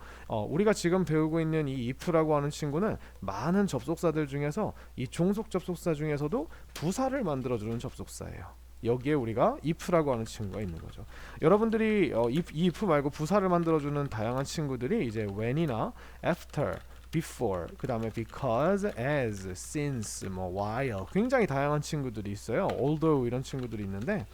Speaker 1: 우리가 지금 배우고 있는 이 if라고 하는 친구는 많은 접속사들 중에서 이 종속 접속사 중에서도 부사를 만들어주는 접속사예요. 여기에 우리가 if라고 하는 친구가 있는 거죠. 여러분들이 이 if 말고 부사를 만들어주는 다양한 친구들이 이제 when이나 after, before, 그 다음에 because, as, since, 뭐 while, 굉장히 다양한 친구들이 있어요. although 이런 친구들이 있는데,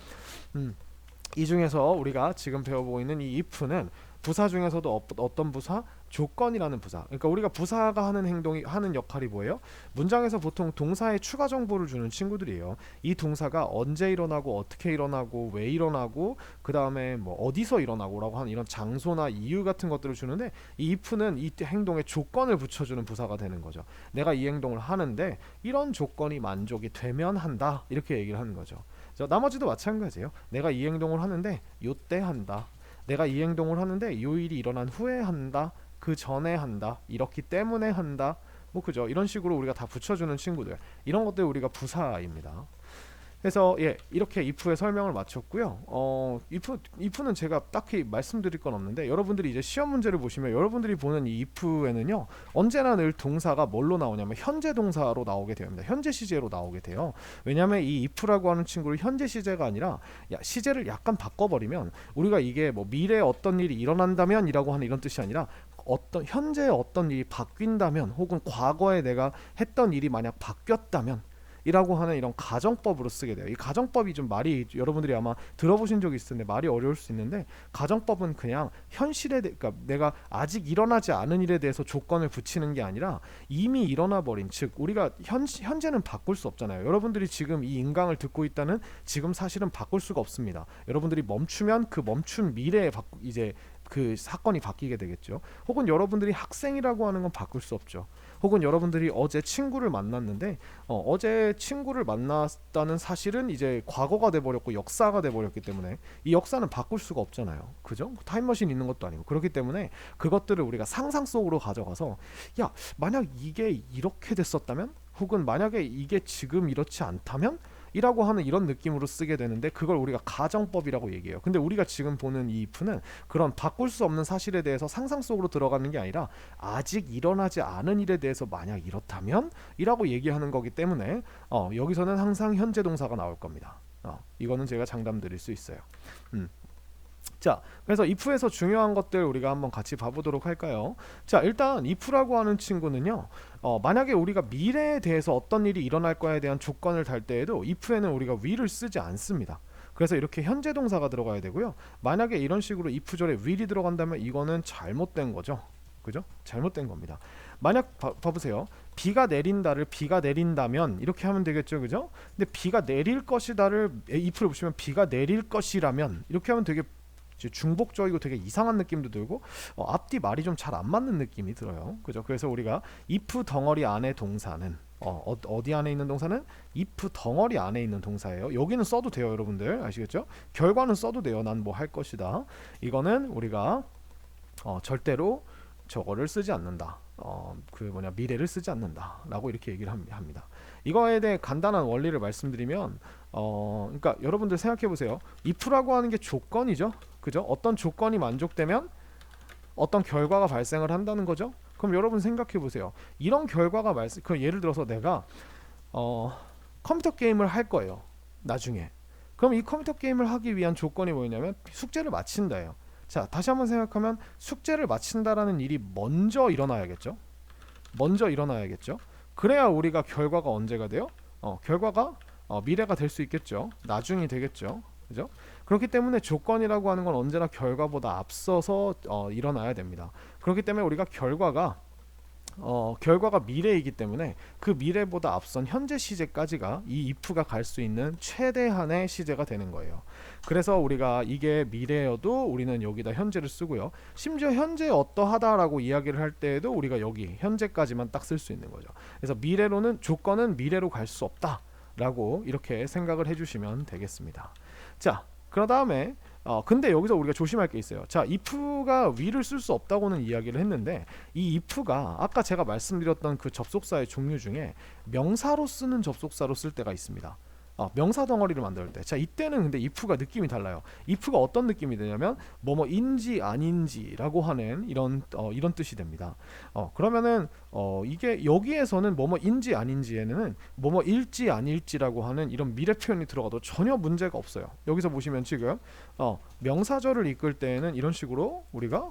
Speaker 1: 이 중에서 우리가 지금 배워보고 있는 이 if는 부사 중에서도 어떤 부사? 조건이라는 부사. 그러니까 우리가 부사가 하는 역할이 뭐예요? 문장에서 보통 동사에 추가 정보를 주는 친구들이에요. 이 동사가 언제 일어나고 어떻게 일어나고 왜 일어나고 그 다음에 뭐 어디서 일어나고라고 하는 이런 장소나 이유 같은 것들을 주는데, 이 if는 이 행동에 조건을 붙여주는 부사가 되는 거죠. 내가 이 행동을 하는데 이런 조건이 만족이 되면 한다, 이렇게 얘기를 하는 거죠. 나머지도 마찬가지예요. 내가 이 행동을 하는데 요때 한다, 내가 이 행동을 하는데 이 일이 일어난 후에 한다, 그 전에 한다, 이렇기 때문에 한다, 뭐 그죠? 이런 식으로 우리가 다 붙여주는 친구들, 이런 것들 우리가 부사입니다. 그래서 예, 이렇게 if의 설명을 마쳤고요. if는 제가 딱히 말씀드릴 건 없는데, 여러분들이 이제 시험 문제를 보시면 여러분들이 보는 이 if에는요, 언제나 늘 동사가 뭘로 나오냐면 현재 동사로 나오게 됩니다. 현재 시제로 나오게 돼요. 왜냐하면 이 if라고 하는 친구를 현재 시제가 아니라 시제를 약간 바꿔버리면, 우리가 이게 뭐 미래에 어떤 일이 일어난다면 이라고 하는 이런 뜻이 아니라, 어떤 현재의 어떤 일이 바뀐다면, 혹은 과거에 내가 했던 일이 만약 바뀌었다면 이라고 하는 이런 가정법으로 쓰게 돼요. 이 가정법이 좀 말이, 여러분들이 아마 들어보신 적이 있을 텐데 말이 어려울 수 있는데, 가정법은 그냥 현실에 그러니까 내가 아직 일어나지 않은 일에 대해서 조건을 붙이는 게 아니라 이미 일어나 버린, 즉 우리가 현재는 바꿀 수 없잖아요. 여러분들이 지금 이 인강을 듣고 있다는 지금 사실은 바꿀 수가 없습니다. 여러분들이 멈추면 그 멈춘 미래에 이제 그 사건이 바뀌게 되겠죠. 혹은 여러분들이 학생이라고 하는 건 바꿀 수 없죠. 혹은 여러분들이 어제 친구를 만났는데 어제 친구를 만났다는 사실은 이제 과거가 돼버렸고 역사가 돼버렸기 때문에 이 역사는 바꿀 수가 없잖아요. 그죠? 타임머신 있는 것도 아니고. 그렇기 때문에 그것들을 우리가 상상 속으로 가져가서, 야, 만약 이게 이렇게 됐었다면, 혹은 만약에 이게 지금 이렇지 않다면 이라고 하는 이런 느낌으로 쓰게 되는데, 그걸 우리가 가정법이라고 얘기해요. 근데 우리가 지금 보는 이 if는 그런 바꿀 수 없는 사실에 대해서 상상 속으로 들어가는 게 아니라, 아직 일어나지 않은 일에 대해서 만약 이렇다면 이라고 얘기하는 거기 때문에 여기서는 항상 현재 동사가 나올 겁니다. 이거는 제가 장담 드릴 수 있어요. 자, 그래서 if에서 중요한 것들 우리가 한번 같이 봐보도록 할까요? 자, 일단 if라고 하는 친구는요, 만약에 우리가 미래에 대해서 어떤 일이 일어날 거에 대한 조건을 달 때에도 if에는 우리가 will을 쓰지 않습니다. 그래서 이렇게 현재 동사가 들어가야 되고요. 만약에 이런 식으로 if절에 will이 들어간다면 이거는 잘못된 거죠. 그죠? 잘못된 겁니다. 만약 봐보세요. 비가 내린다를 비가 내린다면 이렇게 하면 되겠죠. 그죠? 근데 비가 내릴 것이다를 if를 보시면 비가 내릴 것이라면 이렇게 하면 되게 중복적이고 되게 이상한 느낌도 들고, 앞뒤 말이 좀 잘 안 맞는 느낌이 들어요. 그죠? 그래서 우리가 if 덩어리 안에 동사는 어디 안에 있는 동사는 if 덩어리 안에 있는 동사예요. 여기는 써도 돼요, 여러분들. 아시겠죠? 결과는 써도 돼요. 난 뭐 할 것이다. 이거는 우리가 절대로 저거를 쓰지 않는다. 미래를 쓰지 않는다 라고 이렇게 얘기를 합니다. 이거에 대해 간단한 원리를 말씀드리면, 그러니까 여러분들 생각해 보세요. if라고 하는 게 조건이죠. 그죠? 어떤 조건이 만족되면 어떤 결과가 발생을 한다는 거죠. 그럼 여러분 생각해 보세요. 이런 결과가 그럼 예를 들어서 내가 컴퓨터 게임을 할 거예요, 나중에. 그럼 이 컴퓨터 게임을 하기 위한 조건이 뭐냐면 숙제를 마친다예요. 자, 다시 한번 생각하면 숙제를 마친다라는 일이 먼저 일어나야겠죠. 먼저 일어나야겠죠. 그래야 우리가 결과가 언제가 돼요? 결과가 미래가 될 수 있겠죠. 나중이 되겠죠. 그죠? 그렇기 때문에 조건이라고 하는 건 언제나 결과보다 앞서서 일어나야 됩니다. 그렇기 때문에 우리가 결과가 미래이기 때문에 그 미래보다 앞선 현재 시제까지가 이 if가 갈 수 있는 최대한의 시제가 되는 거예요. 그래서 우리가 이게 미래여도 우리는 여기다 현재를 쓰고요. 심지어 현재 어떠하다라고 이야기를 할 때에도 우리가 여기 현재까지만 딱 쓸 수 있는 거죠. 그래서 미래로는 조건은 미래로 갈 수 없다 라고 이렇게 생각을 해주시면 되겠습니다. 자, 그 다음에 근데 여기서 우리가 조심할 게 있어요. 자, if가 will을 쓸 수 없다고는 이야기를 했는데, 이 if가 아까 제가 말씀드렸던 그 접속사의 종류 중에 명사로 쓰는 접속사로 쓸 때가 있습니다. 명사 덩어리를 만들 때. 자, 이때는 근데 if가 느낌이 달라요. if가 어떤 느낌이 되냐면 뭐뭐인지 아닌지라고 하는 이런 뜻이 됩니다. 그러면은 이게 여기에서는 뭐뭐인지 아닌지에는 뭐뭐일지 아닐지라고 하는 이런 미래 표현이 들어가도 전혀 문제가 없어요. 여기서 보시면 지금 명사절을 이끌 때에는 이런 식으로 우리가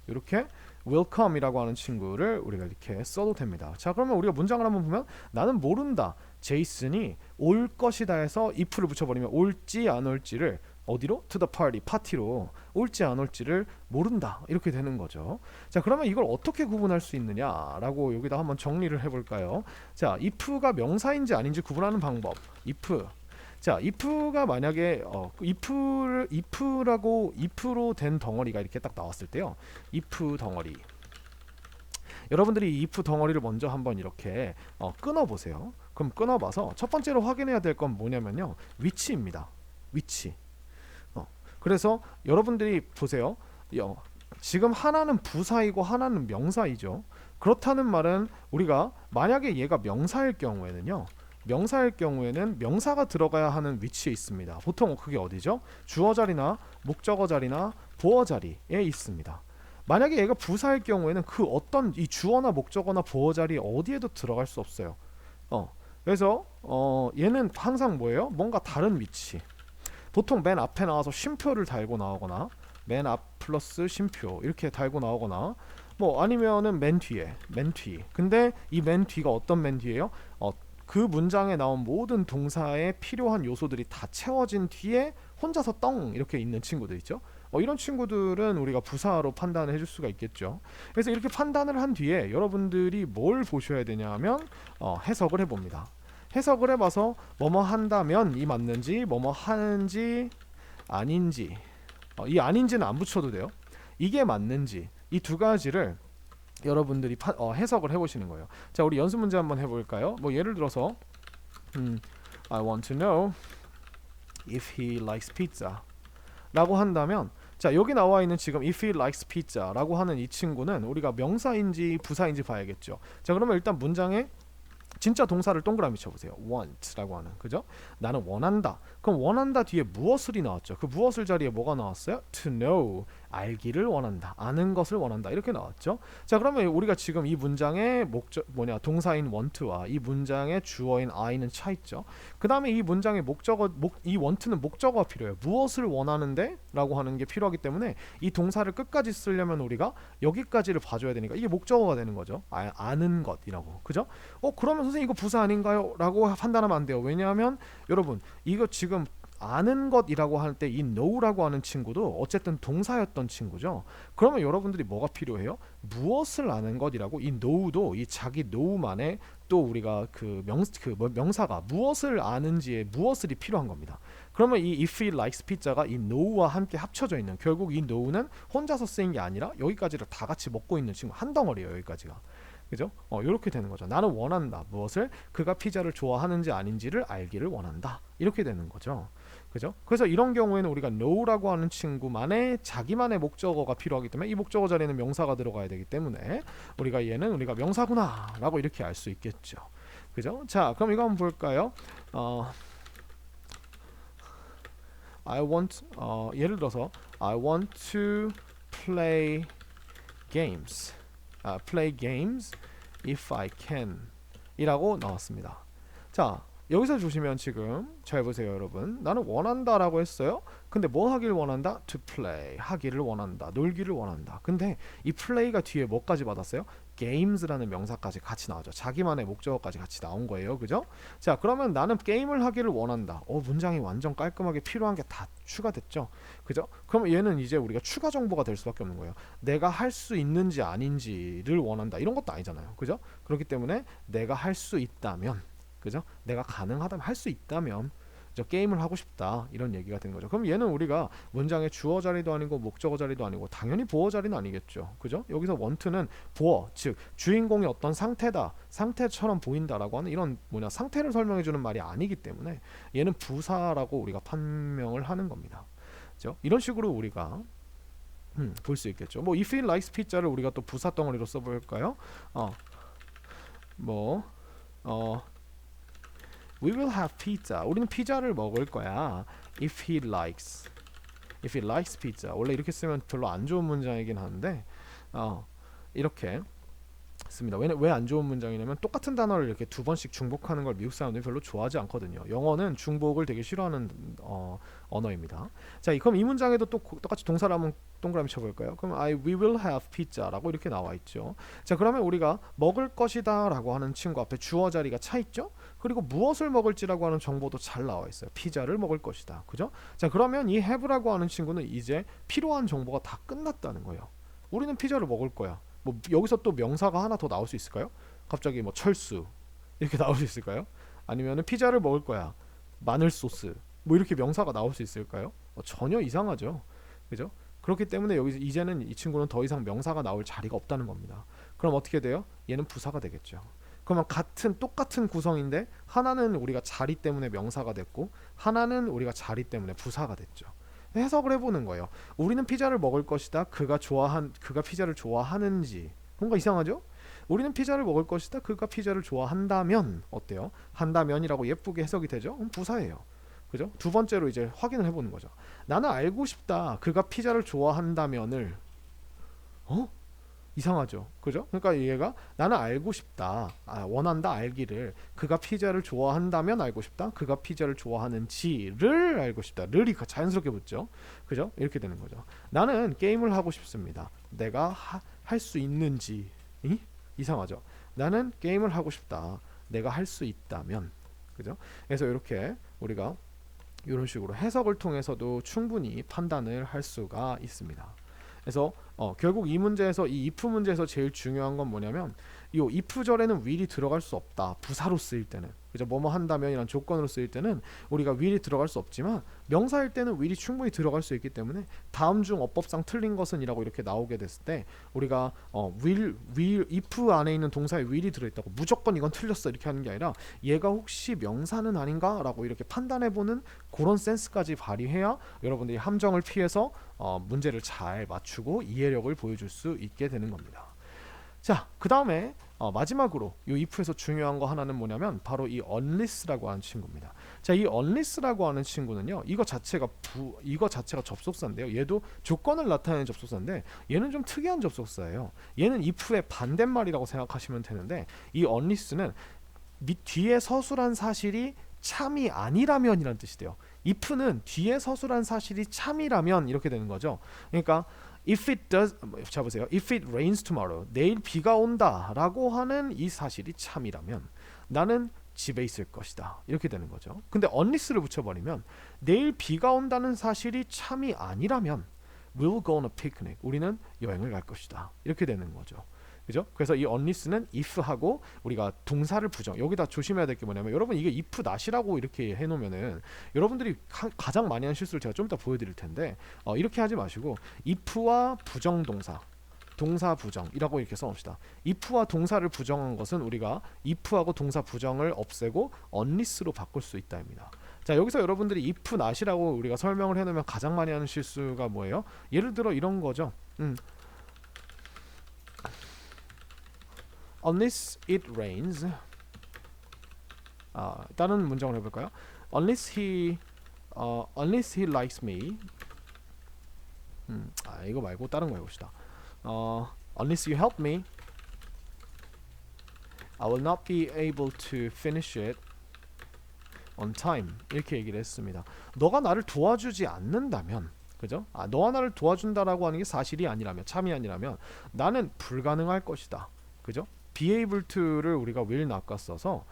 Speaker 1: 이렇게 welcome이라고 하는 친구를 우리가 이렇게 써도 됩니다. 자, 그러면 우리가 문장을 한번 보면, 나는 모른다, 제이슨이 올 것이다 해서 if를 붙여버리면 올지 안 올지를 어디로? to the party, 파티로 올지 안 올지를 모른다 이렇게 되는 거죠. 자, 그러면 이걸 어떻게 구분할 수 있느냐라고 여기다 한번 정리를 해볼까요? 자, if가 명사인지 아닌지 구분하는 방법. if. 자, if가 만약에 if로 된 덩어리가 이렇게 딱 나왔을 때요. if 덩어리. 여러분들이 이 if 덩어리를 먼저 한번 이렇게 끊어 보세요. 그럼 끊어 봐서 첫 번째로 확인해야 될 건 뭐냐면요. 위치입니다. 위치. 그래서 여러분들이 보세요. 지금 하나는 부사이고 하나는 명사이죠. 그렇다는 말은 우리가 만약에 얘가 명사일 경우에는요. 명사일 경우에는 명사가 들어가야 하는 위치에 있습니다. 보통 그게 어디죠? 주어 자리나 목적어 자리나 보어 자리에 있습니다. 만약에 얘가 부사일 경우에는 그 어떤 이 주어나 목적어나 보어 자리 어디에도 들어갈 수 없어요. 그래서 얘는 항상 뭐예요? 뭔가 다른 위치. 보통 맨 앞에 나와서 쉼표를 달고 나오거나 맨 앞 플러스 쉼표 이렇게 달고 나오거나 뭐 아니면은 맨 뒤. 근데 이 맨 뒤가 어떤 맨 뒤예요? 그 문장에 나온 모든 동사에 필요한 요소들이 다 채워진 뒤에 혼자서 떵 이렇게 있는 친구들 있죠. 이런 친구들은 우리가 부사로 판단을 해줄 수가 있겠죠. 그래서 이렇게 판단을 한 뒤에 여러분들이 뭘 보셔야 되냐 하면 해석을 해봅니다. 해석을 해봐서 뭐뭐 한다면 이 맞는지 뭐뭐 하는지 아닌지 이 아닌지는 안 붙여도 돼요. 이게 맞는지 이 두 가지를 여러분들이 해석을 해보시는 거예요. 자, 우리 연습 문제 한번 해볼까요? 뭐 예를 들어서 I want to know if he likes pizza 라고 한다면 자, 여기 나와 있는 지금 if he likes pizza 라고 하는 이 친구는 우리가 명사인지 부사인지 봐야겠죠. 자, 그러면 일단 문장에 진짜 동사를 동그라미 쳐보세요. want라고 하는, 그죠? 나는 원한다. 그럼 원한다 뒤에 무엇을이 나왔죠? 그 무엇을 자리에 뭐가 나왔어요? to know, 알기를 원한다. 아는 것을 원한다. 이렇게 나왔죠. 자, 그러면 우리가 지금 이 문장의 동사인 want와 이 문장의 주어인 I는 차 있죠. 그 다음에 이 문장의 이 want는 목적어가 필요해요. 무엇을 원하는데? 라고 하는 게 필요하기 때문에 이 동사를 끝까지 쓰려면 우리가 여기까지를 봐줘야 되니까 이게 목적어가 되는 거죠. 아는 것이라고, 그죠? 그러면 선생님 이거 부사 아닌가요? 라고 판단하면 안 돼요. 왜냐하면 여러분 이거 지금 아는 것이라고 할 때 이 know라고 하는 친구도 어쨌든 동사였던 친구죠. 그러면 여러분들이 뭐가 필요해요? 무엇을 아는 것이라고 이 know도 이 자기 know만의 또 우리가 명사가 무엇을 아는지에 무엇을이 필요한 겁니다. 그러면 이 if he likes pizza가 이 know와 함께 합쳐져 있는 결국 이 know는 혼자서 쓰인 게 아니라 여기까지를 다 같이 먹고 있는 친구 한 덩어리예요. 여기까지가. 그죠? 이렇게 되는 거죠. 나는 원한다. 무엇을? 그가 피자를 좋아하는지 아닌지를 알기를 원한다. 이렇게 되는 거죠. 그죠? 그래서 이런 경우에는 우리가 know라고 하는 친구만의 자기만의 목적어가 필요하기 때문에 이 목적어 자리에는 명사가 들어가야 되기 때문에 얘는 우리가 명사구나 라고 이렇게 알 수 있겠죠. 그죠? 자, 그럼 이거 한번 볼까요? 예를 들어서 I want to play games. play games if I can 이라고 나왔습니다. 자, 여기서 보시면 지금 잘 보세요 여러분. 나는 원한다 라고 했어요. 근데 뭐 하기를 원한다? to play 하기를 원한다. 놀기를 원한다. 근데 이 play가 뒤에 뭐까지 받았어요? games라는 명사까지 같이 나오죠. 자기만의 목적어까지 같이 나온 거예요. 그죠? 자, 그러면 나는 게임을 하기를 원한다. 문장이 완전 깔끔하게 필요한 게 다 추가됐죠. 그죠? 그럼 얘는 이제 우리가 추가 정보가 될 수밖에 없는 거예요. 내가 할 수 있는지 아닌지를 원한다. 이런 것도 아니잖아요. 그죠? 그렇기 때문에 내가 할 수 있다면, 그죠? 내가 가능하다면, 할 수 있다면 게임을 하고 싶다 이런 얘기가 되는 거죠. 그럼 얘는 우리가 문장의 주어 자리도 아니고 목적어 자리도 아니고 당연히 보어 자리는 아니겠죠. 그죠? 여기서 want는 보어, 즉 주인공이 어떤 상태다, 상태처럼 보인다라고 하는 이런 상태를 설명해 주는 말이 아니기 때문에 얘는 부사라고 우리가 판명을 하는 겁니다. 그죠? 이런 식으로 우리가 볼 수 있겠죠. 뭐 if he likes pizza를 우리가 또 부사 덩어리로 써볼까요? We will have pizza. 우리는 피자를 먹을 거야. If he likes pizza. 원래 이렇게 쓰면 별로 안 좋은 문장이긴 한데 이렇게 씁니다. 왜 안 좋은 문장이냐면 똑같은 단어를 이렇게 두 번씩 중복하는 걸 미국 사람들이 별로 좋아하지 않거든요. 영어는 중복을 되게 싫어하는 언어입니다. 자, 그럼 이 문장에도 똑같이 동사를 한번 동그라미 쳐볼까요? 그럼 we will have pizza라고 이렇게 나와 있죠. 자, 그러면 우리가 먹을 것이다라고 하는 친구 앞에 주어 자리가 차 있죠. 그리고 무엇을 먹을지라고 하는 정보도 잘 나와 있어요. 피자를 먹을 것이다. 그죠? 자, 그러면 이 have라고 하는 친구는 이제 필요한 정보가 다 끝났다는 거예요. 우리는 피자를 먹을 거야. 뭐 여기서 또 명사가 하나 더 나올 수 있을까요? 갑자기 뭐 철수 이렇게 나올 수 있을까요? 아니면은 피자를 먹을 거야. 마늘 소스 뭐 이렇게 명사가 나올 수 있을까요? 전혀 이상하죠. 그죠? 그렇기 때문에 여기서 이제는 이 친구는 더 이상 명사가 나올 자리가 없다는 겁니다. 그럼 어떻게 돼요? 얘는 부사가 되겠죠. 그러면 똑같은 구성인데 하나는 우리가 자리 때문에 명사가 됐고 하나는 우리가 자리 때문에 부사가 됐죠. 해석을 해보는 거예요. 우리는 피자를 먹을 것이다. 그가 피자를 좋아하는지. 뭔가 이상하죠? 우리는 피자를 먹을 것이다. 그가 피자를 좋아한다면 어때요? 한다면이라고 예쁘게 해석이 되죠? 부사예요. 그죠? 두 번째로 이제 확인을 해보는 거죠. 나는 알고 싶다. 그가 피자를 좋아한다면을 이상하죠. 그죠? 그러니까 얘가 나는 알고 싶다. 원한다 알기를. 그가 피자를 좋아한다면 알고 싶다. 그가 피자를 좋아하는지를 알고 싶다. 를 자연스럽게 붙죠. 그죠? 이렇게 되는 거죠. 나는 게임을 하고 싶습니다. 내가 할 수 있는지. 이상하죠. 나는 게임을 하고 싶다. 내가 할 수 있다면. 그죠? 그래서 이렇게 우리가 이런 식으로 해석을 통해서도 충분히 판단을 할 수가 있습니다. 그래서 결국 이 문제에서 이 if 문제에서 제일 중요한 건 뭐냐면 이 if 절에는 will이 들어갈 수 없다. 부사로 쓰일 때는. 그죠? 뭐뭐 한다면이란 조건으로 쓰일 때는 우리가 will이 들어갈 수 없지만 명사일 때는 will이 충분히 들어갈 수 있기 때문에 다음 중 어법상 틀린 것은 이라고 이렇게 나오게 됐을 때 우리가 if 안에 있는 동사에 will이 들어있다고 무조건 이건 틀렸어 이렇게 하는 게 아니라 얘가 혹시 명사는 아닌가? 라고 이렇게 판단해보는 그런 센스까지 발휘해야 여러분들이 함정을 피해서 문제를 잘 맞추고 이해력을 보여줄 수 있게 되는 겁니다. 자, 그 다음에 마지막으로 이 if에서 중요한 거 하나는 뭐냐면 바로 이 unless라고 하는 친구입니다. 자, 이 unless라고 하는 친구는요, 이거 자체가 접속사인데요. 얘도 조건을 나타내는 접속사인데 얘는 좀 특이한 접속사예요. 얘는 if의 반대말이라고 생각하시면 되는데 이 unless는 뒤에 서술한 사실이 참이 아니라면 이란 뜻이 돼요. if는 뒤에 서술한 사실이 참이라면 이렇게 되는 거죠. 그러니까 if it rains tomorrow, 내일 비가 온다라고 하는 이 사실이 참이라면 나는 집에 있을 것이다. 이렇게 되는 거죠. 근데 unless를 붙여버리면 내일 비가 온다는 사실이 참이 아니라면 we'll go on a picnic, 우리는 여행을 갈 것이다. 이렇게 되는 거죠. 그죠? 그래서 이 unless는 if하고 우리가 동사를 부정, 여기다 조심해야 될 게 뭐냐면 여러분 이게 if not이라고 이렇게 해놓으면은 여러분들이 가장 많이 하는 실수를 제가 좀 이따 보여드릴 텐데 이렇게 하지 마시고 if와 부정동사, 동사 부정이라고 이렇게 써놓읍시다. if와 동사를 부정한 것은 우리가 if하고 동사 부정을 없애고 unless로 바꿀 수 있다입니다. 자, 여기서 여러분들이 if not이라고 우리가 설명을 해놓으면 가장 많이 하는 실수가 뭐예요? 예를 들어 이런 거죠. Unless it rains. 다른 문장을 해볼까요? Unless he likes me. 이거 말고 다른 거 해봅시다. Unless you help me, I will not be able to finish it on time. 이렇게 얘기를 했습니다. 너가 나를 도와주지 않는다면, 그죠? 너가 나를 도와준다라고 하는 게 사실이 아니라면, 참이 아니라면 나는 불가능할 것이다. 그죠? be able to를 우리가 will not과 써서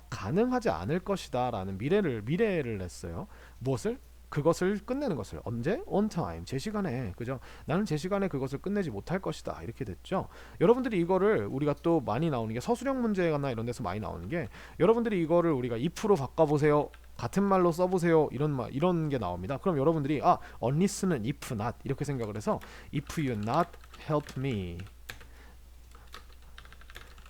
Speaker 1: 가능하지 않을 것이다 라는 미래를 냈어요. 무엇을? 그것을 끝내는 것을. 언제? on time, 제 시간에. 그죠? 나는 제 시간에 그것을 끝내지 못할 것이다. 이렇게 됐죠. 여러분들이 이거를 우리가 또 많이 나오는 게 서술형 문제나 이런 데서 많이 나오는 게 여러분들이 이거를 우리가 if로 바꿔보세요, 같은 말로 써보세요, 이런 게 나옵니다. 그럼 여러분들이 unless는 if not 이렇게 생각을 해서 if you not help me,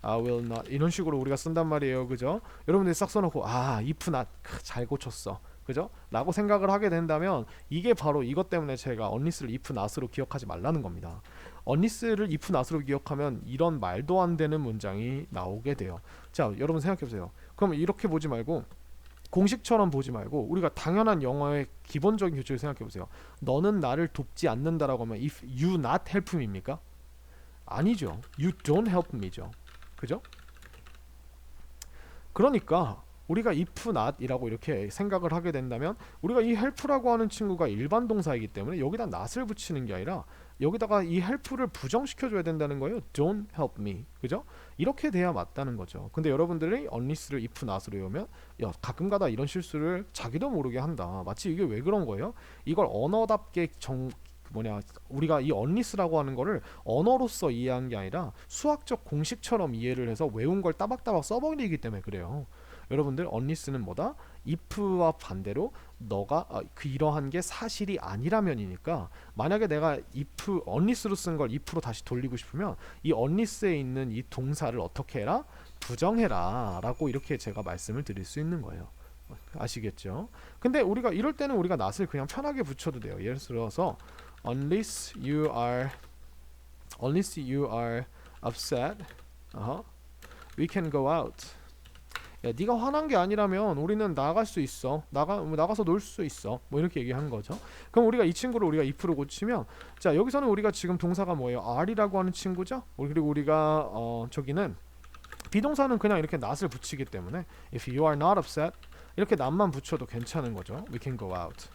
Speaker 1: I will not, 이런 식으로 우리가 쓴단 말이에요. 그죠? 여러분들이 싹 써놓고 if not, 잘 고쳤어. 그죠? 라고 생각을 하게 된다면 이게 바로 이것 때문에 제가 unless를 if not으로 기억하지 말라는 겁니다. unless를 if not으로 기억하면 이런 말도 안 되는 문장이 나오게 돼요. 자, 여러분 생각해보세요. 그럼 이렇게 보지 말고 공식처럼 보지 말고 우리가 당연한 영어의 기본적인 규칙을 생각해보세요. 너는 나를 돕지 않는다라고 하면 if you not help me입니까? 아니죠. you don't help me죠. 그죠? 그러니까 우리가 if not이라고 이렇게 생각을 하게 된다면 우리가 이 help라고 하는 친구가 일반 동사이기 때문에 여기다 not을 붙이는 게 아니라 여기다가 이 help를 부정시켜줘야 된다는 거예요. Don't help me. 그죠? 이렇게 돼야 맞다는 거죠. 근데 여러분들이 unless를 if not으로 외우면 가끔가다 이런 실수를 자기도 모르게 한다. 마치 이게 왜 그런 거예요? 이걸 언어답게 우리가 이 unless라고 하는 거를 언어로서 이해한 게 아니라 수학적 공식처럼 이해를 해서 외운 걸 따박따박 써버리기 때문에 그래요. 여러분들 unless는 뭐다? if와 반대로 너가 이러한 게 사실이 아니라면이니까 만약에 내가 if unless로 쓴 걸 if로 다시 돌리고 싶으면 이 unless에 있는 이 동사를 어떻게 해라? 부정해라 라고 이렇게 제가 말씀을 드릴 수 있는 거예요. 아시겠죠? 근데 우리가 이럴 때는 우리가 not을 그냥 편하게 붙여도 돼요. 예를 들어서 unless you are upset, we can go out. 야, 네가 화난 게 아니라면 우리는 나갈 수 있어. 나가서 놀 수 있어. 뭐 이렇게 얘기한 거죠. 그럼 우리가 이 친구를 우리가 if로 고치면, 자 여기서는 우리가 지금 동사가 뭐예요? are이라고 하는 친구죠. 그리고 우리가 저기는 비동사는 그냥 이렇게 not을 붙이기 때문에 if you are not upset 이렇게 not만 붙여도 괜찮은 거죠. We can go out.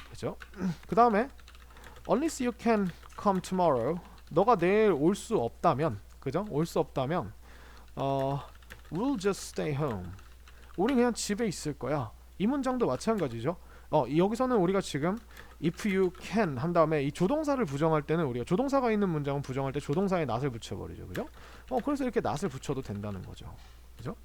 Speaker 1: 그죠? 그 다음에 unless you can come tomorrow. 너가 내일 올 수 없다면, 그죠? 올 수 없다면 we'll just stay home. 우리 그냥 집에 있을 거야. 이 문장도 마찬가지죠. 여기서는 우리가 지금 if you can 한 다음에 이 조동사를 부정할 때는 우리가 조동사가 있는 문장은 부정할 때 조동사에 not을 붙여버리죠. 그죠? 그래서 이렇게 not을 붙여도 된다는 거죠. 그죠?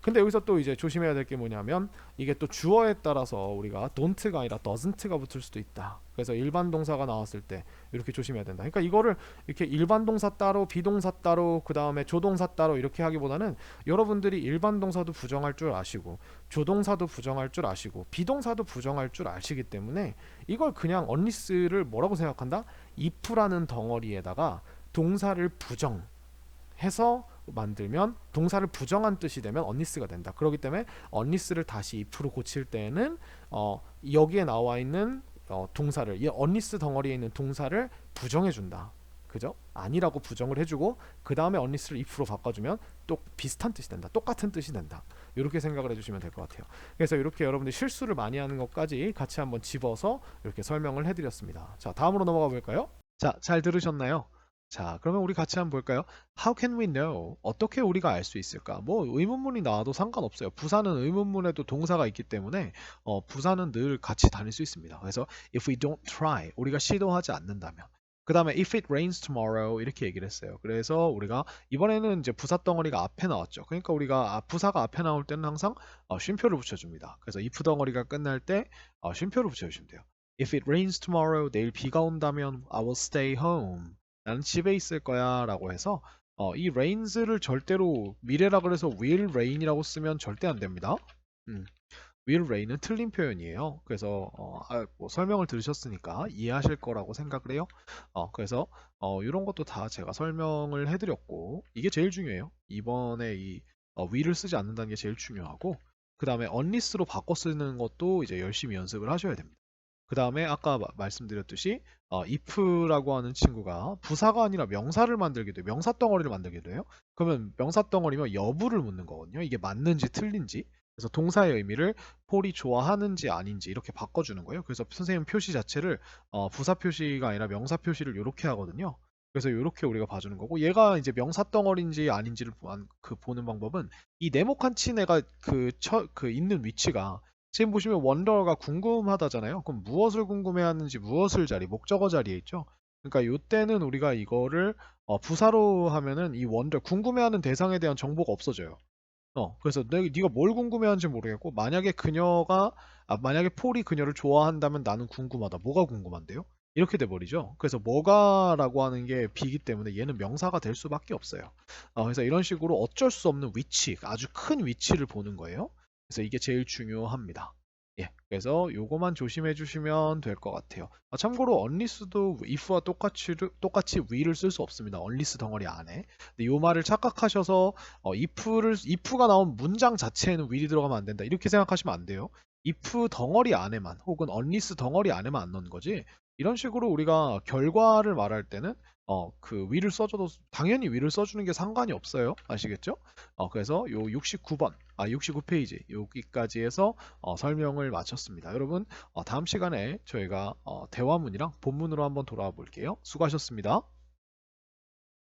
Speaker 1: 근데 여기서 또 이제 조심해야 될 게 뭐냐면 이게 또 주어에 따라서 우리가 don't가 아니라 doesn't가 붙을 수도 있다. 그래서 일반 동사가 나왔을 때 이렇게 조심해야 된다. 그러니까 이거를 이렇게 일반 동사 따로 비동사 따로 그 다음에 조동사 따로 이렇게 하기보다는 여러분들이 일반 동사도 부정할 줄 아시고 조동사도 부정할 줄 아시고 비동사도 부정할 줄 아시기 때문에 이걸 그냥 unless를 뭐라고 생각한다? if라는 덩어리에다가 동사를 부정해서 만들면 동사를 부정한 뜻이 되면 unless가 된다. 그렇기 때문에 unless를 다시 if로 고칠 때는 여기에 나와 있는 동사를 이 unless 덩어리에 있는 동사를 부정해 준다. 그죠? 아니라고 부정을 해주고 그 다음에 unless를 if로 바꿔주면 또 비슷한 뜻이 된다. 똑같은 뜻이 된다. 이렇게 생각을 해주시면 될 것 같아요. 그래서 이렇게 여러분들 실수를 많이 하는 것까지 같이 한번 집어서 이렇게 설명을 해드렸습니다. 자, 다음으로 넘어가 볼까요? 자, 잘 들으셨나요? 자, 그러면 우리 같이 한번 볼까요? How can we know? 어떻게 우리가 알 수 있을까? 뭐 의문문이 나와도 상관없어요. 부사는 의문문에도 동사가 있기 때문에 부사는 늘 같이 다닐 수 있습니다. 그래서 if we don't try, 우리가 시도하지 않는다면. 그 다음에 if it rains tomorrow 이렇게 얘기를 했어요. 그래서 우리가 이번에는 이제 부사 덩어리가 앞에 나왔죠. 그러니까 우리가 부사가 앞에 나올 때는 항상 쉼표를 붙여줍니다. 그래서 if 덩어리가 끝날 때 쉼표를 붙여주시면 돼요. If it rains tomorrow, 내일 비가 온다면 I will stay home. 나는 집에 있을 거야 라고 해서 이 rains를 절대로 미래라 그래서 will rain이라고 쓰면 절대 안 됩니다. will rain은 틀린 표현이에요. 그래서 뭐 설명을 들으셨으니까 이해하실 거라고 생각을 해요. 그래서 이런 것도 다 제가 설명을 해드렸고 이게 제일 중요해요. 이번에 이 will을 쓰지 않는다는 게 제일 중요하고 그 다음에 unless로 바꿔 쓰는 것도 이제 열심히 연습을 하셔야 됩니다. 그 다음에 아까 말씀드렸듯이 if라고 하는 친구가 부사가 아니라 명사를 만들기도 해요. 명사 덩어리를 만들기도 해요. 그러면 명사 덩어리면 여부를 묻는 거거든요. 이게 맞는지 틀린지. 그래서 동사의 의미를 폴이 좋아하는지 아닌지 이렇게 바꿔주는 거예요. 그래서 선생님 표시 자체를 부사 표시가 아니라 명사 표시를 이렇게 하거든요. 그래서 이렇게 우리가 봐주는 거고 얘가 이제 명사 덩어리인지 아닌지를 보는 방법은 이 네모칸 친 애가 그 있는 위치가 지금 보시면 원더가 궁금하다잖아요. 그럼 무엇을 궁금해하는지 무엇을 목적어 자리에 있죠. 그러니까 이때는 우리가 이거를 부사로 하면은 이 원더 궁금해하는 대상에 대한 정보가 없어져요. 그래서 네가 뭘 궁금해하는지 모르겠고 만약에 폴이 그녀를 좋아한다면 나는 궁금하다. 뭐가 궁금한데요? 이렇게 돼 버리죠. 그래서 뭐가라고 하는 게 비기 때문에 얘는 명사가 될 수밖에 없어요. 그래서 이런 식으로 어쩔 수 없는 위치, 아주 큰 위치를 보는 거예요. 그래서 이게 제일 중요합니다. 예, 그래서 요거만 조심해 주시면 될 것 같아요. 참고로 unless도 if와 똑같이 will을 쓸 수 없습니다. unless 덩어리 안에. 근데 요 말을 착각하셔서 if가 나온 문장 자체에는 will이 들어가면 안 된다. 이렇게 생각하시면 안 돼요. if 덩어리 안에만 혹은 unless 덩어리 안에만 안 넣는 거지. 이런 식으로 우리가 결과를 말할 때는 그 will을 써줘도 당연히 will을 써주는 게 상관이 없어요. 아시겠죠? 그래서 요 69페이지 여기까지 해서 설명을 마쳤습니다. 여러분 다음 시간에 저희가 대화문이랑 본문으로 한번 돌아와 볼게요. 수고하셨습니다.